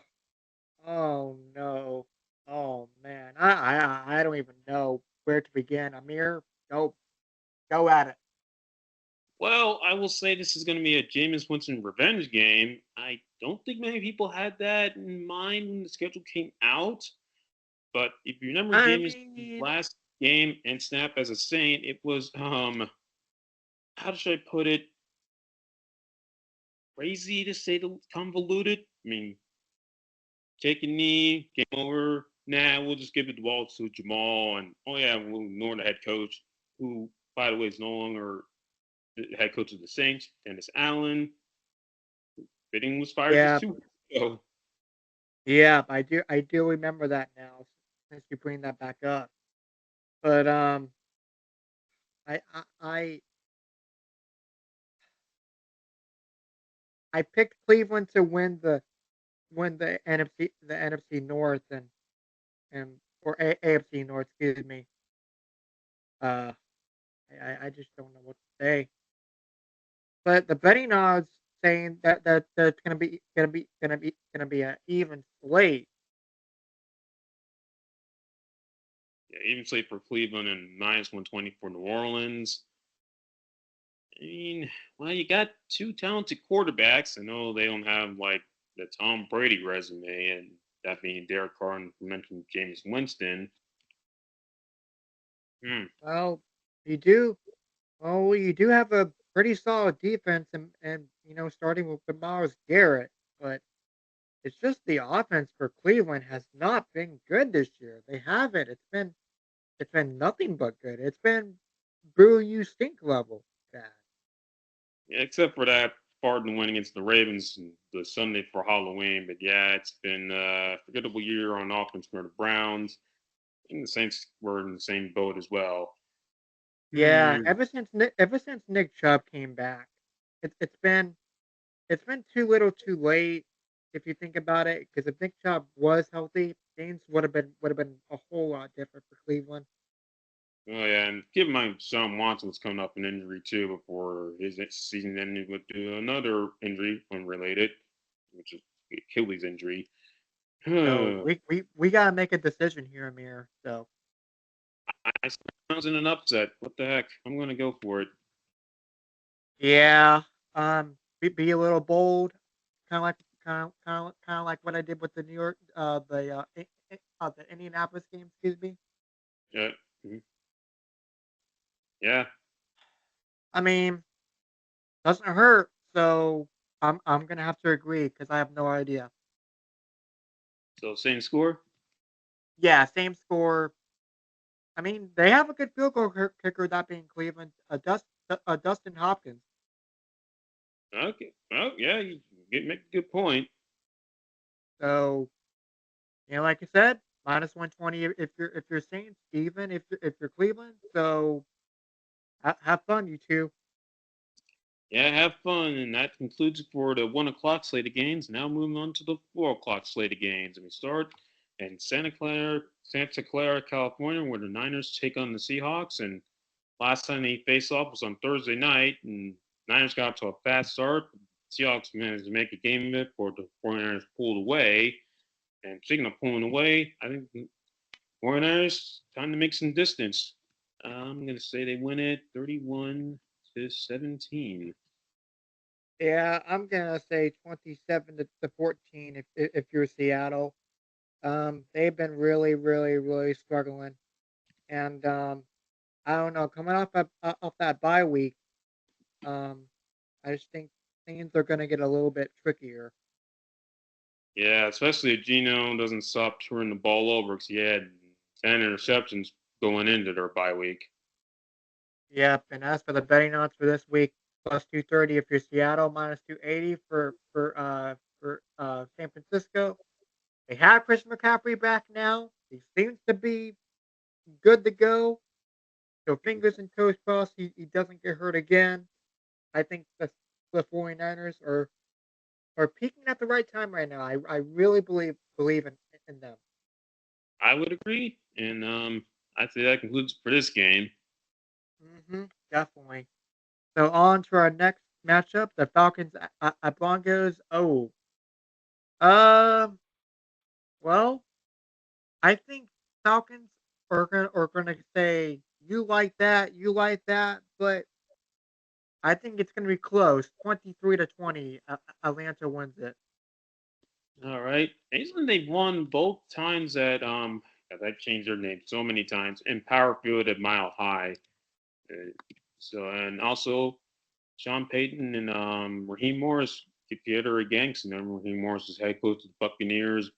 Oh no. Oh man. I don't even know where to begin. again. Amir, go at it. Well, I will say this is going to be a Jameis Winston revenge game. I don't think many people had that in mind when the schedule came out. But if you remember I Jameis' mean, last game and snap as a Saint, it was how should I put it? Crazy to say the convoluted. I mean, take a knee, game over. Nah, we'll just give it the ball to Jamal, and oh yeah, we'll ignore the head coach, who, by the way, is no longer the head coach of the Saints, Dennis Allen. Fitting was fired just yeah, 2 weeks ago. yeah, I do remember that now since you bring that back up. But I I picked Cleveland to win the NFC North and or AFC North, excuse me. Uh, I just don't know what to say. But the betting odds saying that that's gonna be an even slate. Yeah, even say for Cleveland and minus 120 for New Orleans. I mean, well, you got two talented quarterbacks. I know they don't have like the Tom Brady resume, and that being Derek Carr and mentioned James Winston. Hmm. Well, you do. Well, you do have a pretty solid defense, and starting with Miles Garrett, but it's just the offense for Cleveland has not been good this year. They haven't. It's been nothing but good. It's been brew you stink level bad. Yeah, except for that Spartan win against the Ravens the Sunday for Halloween. But yeah, it's been a forgettable year on offense for the Browns. And the Saints were in the same boat as well. Yeah, Hmm. ever since Nick Chubb came back, it's been too little, too late. If you think about it, because if Nick Chubb was healthy, things would have been a whole lot different for Cleveland. Oh yeah, and keep in mind Sean Watson was coming up an injury too before his season ended with another injury unrelated, which is Achilles injury. So I we gotta make a decision here, Amir. So was in an upset. What the heck? I'm gonna go for it. yeah, be a little bold, kind of like kind of like what I did with the New York, the Indianapolis game. Excuse me. Yeah, mhm. Yeah. I mean, doesn't hurt. So I'm gonna have to agree because I have no idea. So same score. Yeah, same score. I mean, they have a good field goal kicker, that being Cleveland, Dustin Hopkins. Okay. Well, yeah, you make a good point. So like I said, -120 if you're Saints, even if you're Cleveland. So have fun, you two. Yeah, have fun, and that concludes it for the 1 o'clock slate of games. Now moving on to the 4 o'clock slate of games, and we start in Santa Clara, California, where the Niners take on the Seahawks. And last time they faced off was on Thursday night, and Niners got to a fast start. Seahawks managed to make a game of it for the 49ers pulled away. And speaking of pulling away, I think the 49ers time to make some distance. I'm going to say they win it 31-17. Yeah, I'm gonna say 27 to 14 if you're Seattle. They've been really, really, really struggling, and I don't know, coming off that bye week. Um, I just think things are gonna get a little bit trickier. Yeah, especially if Gino doesn't stop turning the ball over because he had 10 interceptions going into their bye week. Yep, and as for the betting odds for this week, +230 if you're Seattle, -280 for San Francisco. They have Chris McCaffrey back now. He seems to be good to go. So fingers and toes crossed he doesn't get hurt again. I think the 49ers are peaking at the right time right now. I really believe in them. I would agree. And I'd say that concludes for this game. Definitely. So on to our next matchup, the Falcons at Broncos. Oh, um, well, I think Falcons are gonna say you like that, but I think it's gonna be close. 23-20. Atlanta wins it. All right. Isn't they've won both times at God, they've changed their name so many times in Power Field at Mile High. Uh, so and also Sean Payton and Raheem Morris get together again. 'Cause, Raheem Morris is head coach of the Buccaneers.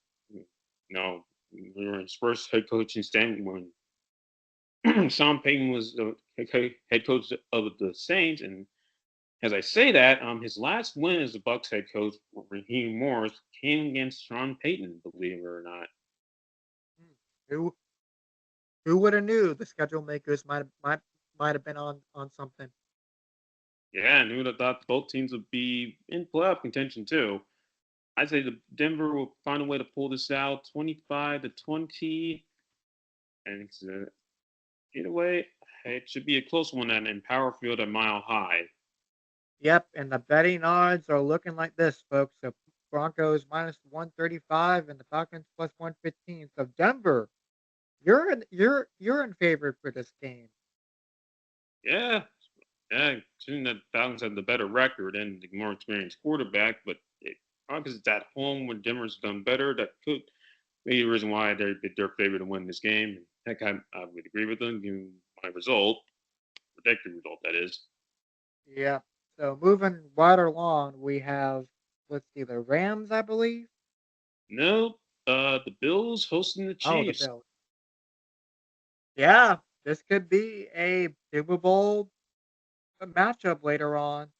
We were his first head coaching stint when Sean Payton was the head coach of the Saints. And as I say that, his last win as the Bucks head coach, Raheem Morris, came against Sean Payton. Believe it or not. Hmm. Who who would have knew the schedule makers might have been on something. Yeah, and who'd have thought both teams would be in playoff contention too? I'd say the Denver will find a way to pull this out, 25-20, and either way, it should be a close one at in Power Field at Mile High. Yep, and the betting odds are looking like this, folks. So Broncos -135 and the Falcons +115. So Denver, you're in favor for this game. Yeah, yeah, considering that Falcons have the better record and the more experienced quarterback, but because it's at home when Denver's done better, that could be the reason why they're favored to win this game. Heck, I would agree with them, given my result, predicted result that is. Yeah. So moving right along, we have let's see, the Rams, I believe. No, the Bills hosting the Oh, the Chiefs. Bills. Yeah, this could be a Super Bowl matchup later on.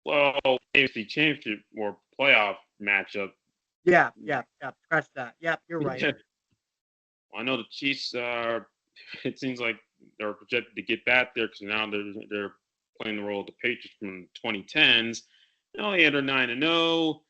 Well, AFC Championship or playoff matchup. Yeah, yeah, yeah. Scratch that. Yep, you're right. Yeah, I know the Chiefs are. It seems like they're projected to get back there because now they're playing the role of the Patriots from 2010s. Oh yeah, they're 9-0.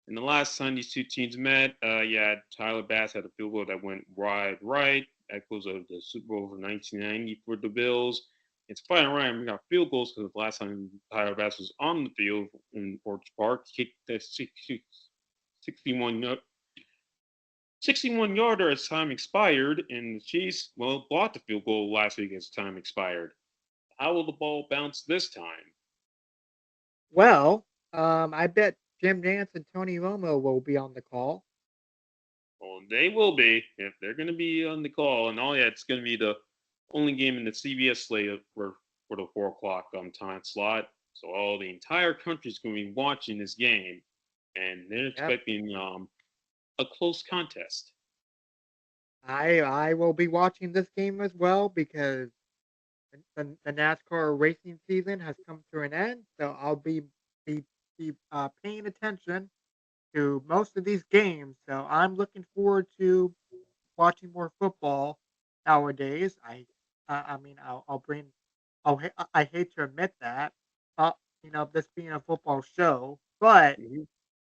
And the last time these two teams met, yeah, Tyler Bass had a field goal that went wide right. That goes of the Super Bowl of 1990 for the Bills. It's fine, right? We got field goals because the last time Tyler Bass was on the field in Orchard Park, he kicked the 61 61-yarder as time expired, and the Chiefs, well, blocked the field goal last week as time expired. How will the ball bounce this time? Well, I bet Jim Nance and Tony Romo will be on the call. Well, they will be if they're going to be on the call, and all yeah, it's going to be the only game in the CBS slate for the 4 o'clock time slot. So all the entire country is going to be watching this game, and they're Yep. expecting a close contest. I will be watching this game as well because the NASCAR racing season has come to an end. So I'll be, be paying attention to most of these games. So I'm looking forward to watching more football nowadays. I mean, I'll bring. I hate to admit that. This being a football show, but Mhm.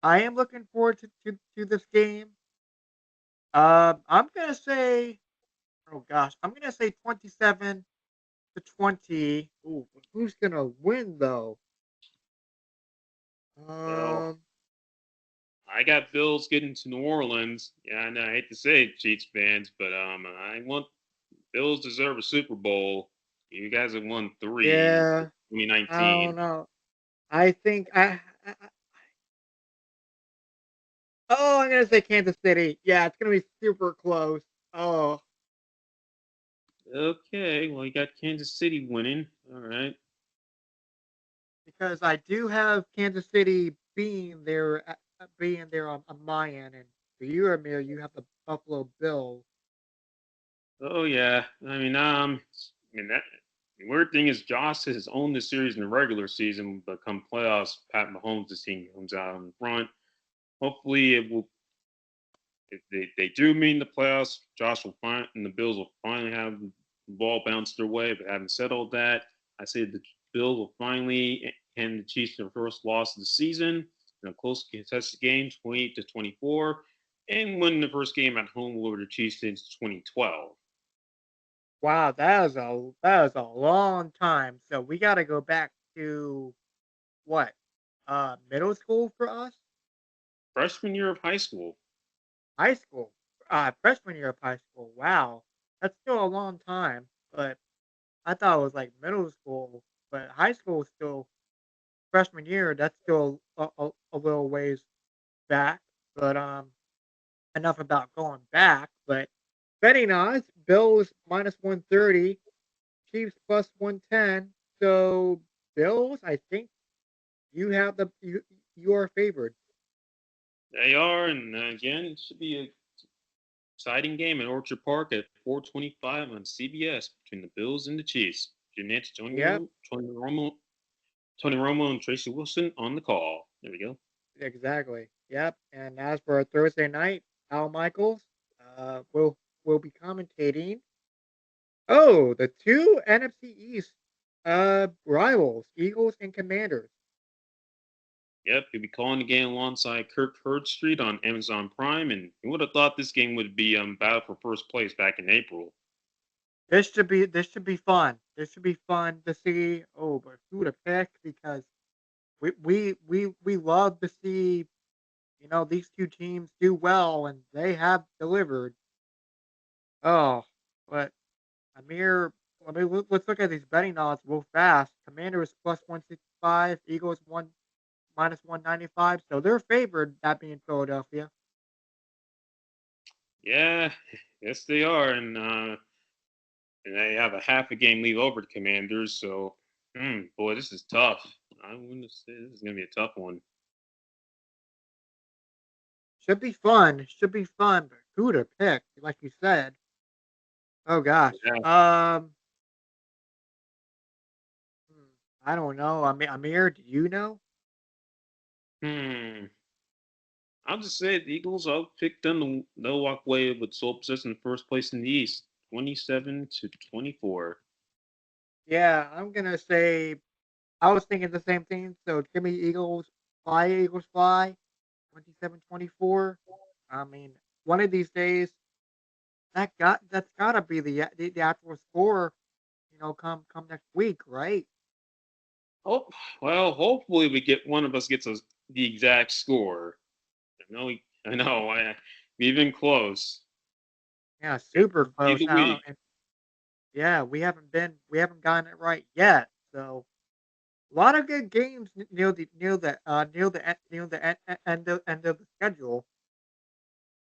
I am looking forward to this game. I'm gonna say, oh gosh, I'm gonna say 27-20. Ooh, but who's gonna win though? Well, Um, I got Bills getting to New Orleans. Yeah, I know. I hate to say it, Chiefs fans, but I want Bills deserve a Super Bowl. You guys have won three, yeah, I 2019. don't know. I think oh, I'm gonna say Kansas City. Yeah, it's gonna be super close. Oh, Okay, well, you got Kansas City winning. All right. because I do have Kansas City being there on my end, and for you, Amir, you have the Buffalo Bills. Oh yeah. That the weird thing is Josh has owned the series in the regular season, but come playoffs, Pat Mahomes' team comes out in front. Hopefully, it will. If they do meet in the playoffs, Josh will find and the Bills will finally have the ball bounced their way. But having said all that, I say the Bills will finally hand the Chiefs their first loss of the season in a close contested game, 28-24, and win the first game at home over the Chiefs since 2012. Wow, that is a long time. So we got to go back to what? Middle school for us? Freshman year of high school. High school. Freshman year of high school. Wow. That's still a long time, but I thought it was like middle school, but high school is still freshman year. That's still a little ways back. But enough about going back. But betting odds: Bills minus 130, Chiefs plus 110. So Bills, I think you are favored. They are, and again, it should be a exciting game at Orchard Park at 4:25 on CBS between the Bills and the Chiefs. Jim Nantz, Yep, Tony Romo, and Tracy Wilson on the call. There we go. exactly. Yep. And as for our Thursday night, Al Michaels will be commentating. Oh, the two NFC East rivals, Eagles and Commanders. Yep, he'll be calling the game alongside Kirk Herbstreit on Amazon Prime, and who would have thought this game would be battle for first place back in April? This should be fun. This should be fun to see. Oh, but who to pick because we love to see these two teams do well and they have delivered. Oh, but Amir, let's look at these betting odds real fast. Commanders plus 165, Eagles one minus 195. So they're favored. That being Philadelphia. Yeah, yes they are, and they have a half a game lead over the Commanders. So, boy, this is tough. I wouldn't say this is gonna be a tough one. Should be fun. Should be fun. But who to pick? Like you said. Oh gosh. Yeah. Hmm, I don't know. Amir, do you know? Hmm. I'll just say the Eagles. I'll pick them. They'll walk away with sole possession in first place in the East, 27-24. Yeah, I'm gonna say I was thinking the same thing. So give me Eagles fly, 27-24. I mean, one of these days that's gotta be the actual score. Come next week, right? Oh, well, hopefully we get one of us gets the exact score. I know, we've been close. Yeah, super close. Either I don't know. week. Yeah, we haven't gotten it right yet. So a lot of good games near the end of the schedule.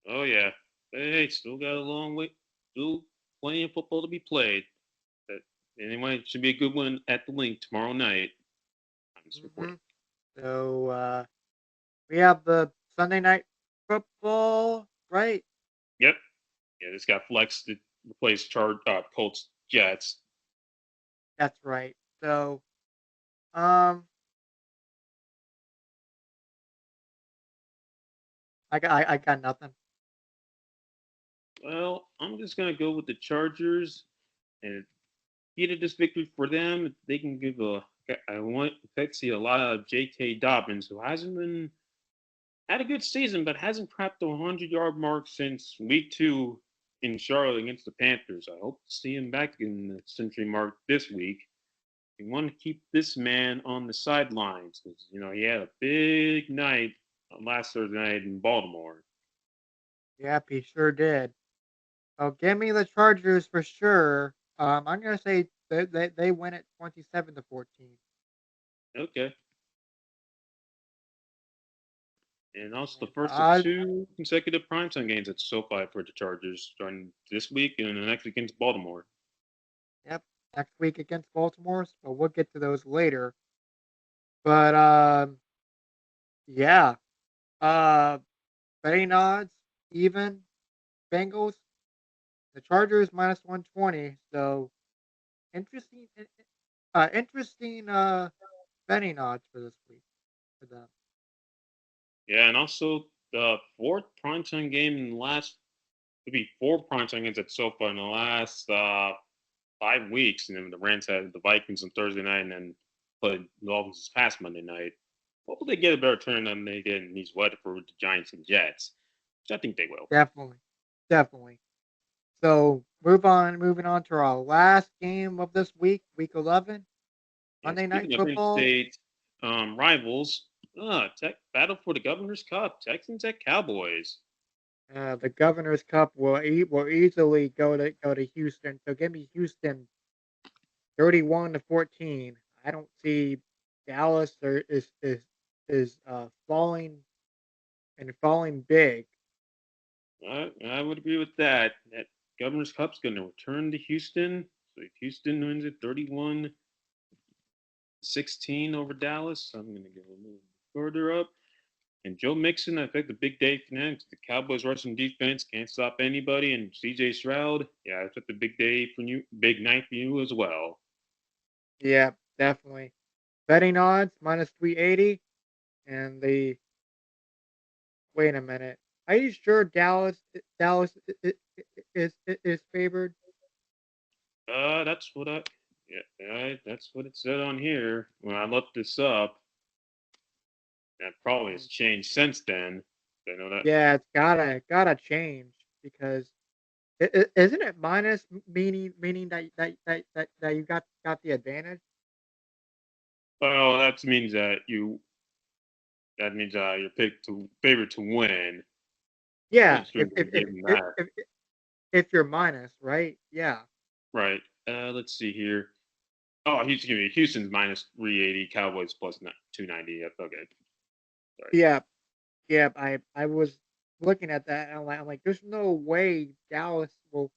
Oh yeah. Hey, still got a long way. Still plenty of football to be played. But anyway, it should be a good one at the link tomorrow night. I'm just hmm recording. So we have the Sunday night football, right? Yep. Yeah, this got flexed to replace Colts Jets. That's right. So um, I got nothing. Well, I'm just gonna go with the Chargers and get this victory for them. They can give a. I want to see a lot of J.K. Dobbins, who hasn't been had a good season, but hasn't cracked the 100-yard mark since week 2 in Charlotte against the Panthers. I hope to see him back in the century mark this week. We want to keep this man on the sidelines because he had a big night last Thursday night in Baltimore. Yep, he sure did. Oh, give me the Chargers for sure. I'm gonna say they win it 27-14. Okay, and also the And first of two consecutive primetime games at SoFi for the Chargers, starting this week and the next week against Baltimore. yep, next week against Baltimore. So we'll get to those later. But yeah. Uh, betting odds even Bengals. The Chargers minus 120. So interesting. Interesting. Betting odds for this week for them. Yeah, and also the fourth primetime game in the last it'd be 4 primetime games at SoFi in the last 5 weeks, and then the Rams had the Vikings on Thursday night, and then played the Dolphins this past Monday night. What will they get a better turn than they did in these weather for the Giants and Jets? Which I think they will. Definitely, definitely. So moving on to our last game of this week, week 11, Yeah, Monday Night speaking of Football. interstate rivals, battle for the Governor's Cup, Texans at Cowboys. The Governor's Cup will easily go to Houston. So give me Houston 31-14. I don't see Dallas is falling and falling big. I would agree with that. That Governor's Cup's going to return to Houston. So if Houston wins it 31-16 over Dallas, I'm going to go a little further up. And Joe Mixon, I think the big day for them. The Cowboys' rushing defense can't stop anybody. And CJ Stroud, yeah, I took the big day for you, big night for you as well. Yeah, definitely. Betting odds minus 380, and the wait a minute. Are you sure Dallas is favored? That's what that's what it said on here when I looked this up. That probably has Mm. changed since then. I know that. Yeah, it's gotta change because isn't it minus meaning that you got the advantage? Well, that means you're picked to favorite to win. Yeah, Not sure if they give them that. if you're minus, right? Yeah. Right. Let's see here. Oh, he's giving me Houston's minus 380, Cowboys plus 290. Yep. Okay. Sorry. Yeah, yeah. I was looking at that and I'm like, there's no way Dallas will.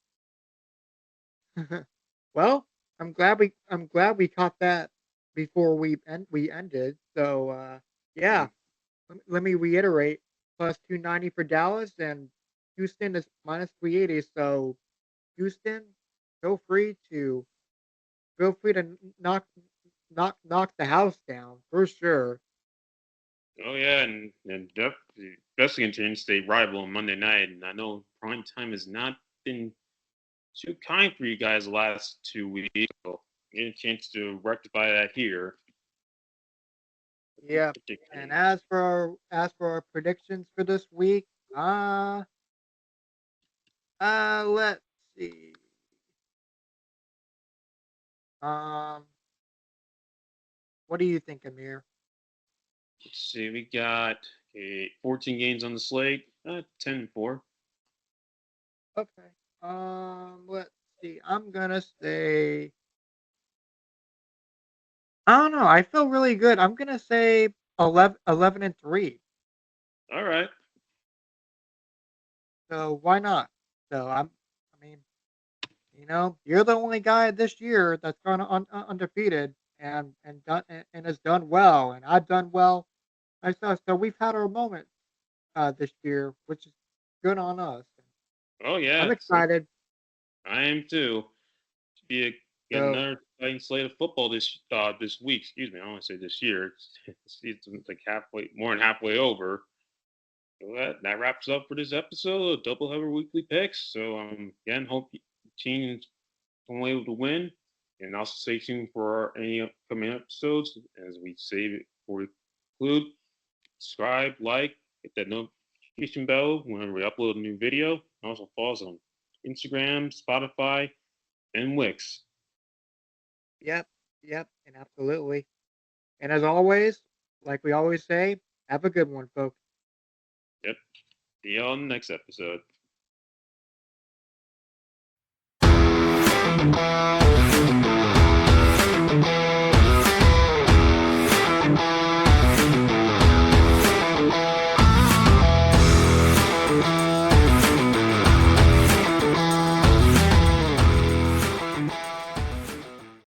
Well, I'm glad we caught that before we ended. So yeah, Mhm. let me reiterate: plus 290 for Dallas, and Houston is minus 380. So Houston, feel free to knock the house down for sure. Oh yeah, and definitely, especially into in-state rival on Monday night. And I know prime time has not been too kind for you guys the last 2 weeks. So get a chance to rectify that here. Yeah. And Particularly. as for our predictions for this week, let's see. Um, what do you think, Amir? Let's see, we got 14 games on the slate, 10-4. Okay. Let's see. I'm gonna say. I don't know. I feel really good. I'm gonna say 11-3. All right. So why not? So I mean, you're the only guy this year that's gone undefeated and has done well, and I've done well myself. So we've had our moment this year, which is good on us. Oh yeah, I'm excited. I am too. Should be get So another exciting slate of football this week. Excuse me, I want to say this year. It's like halfway, more than halfway over. So that wraps up for this episode of Double Hover Weekly Picks. So again, hope teams come able to win, and also stay tuned for any upcoming episodes as we save it before we conclude. Subscribe, like, hit that notification bell whenever we upload a new video. And also follow us on Instagram, Spotify, and Wix. yep, yep, and absolutely. And as always, like we always say, have a good one, folks. Yep. See you on the next episode.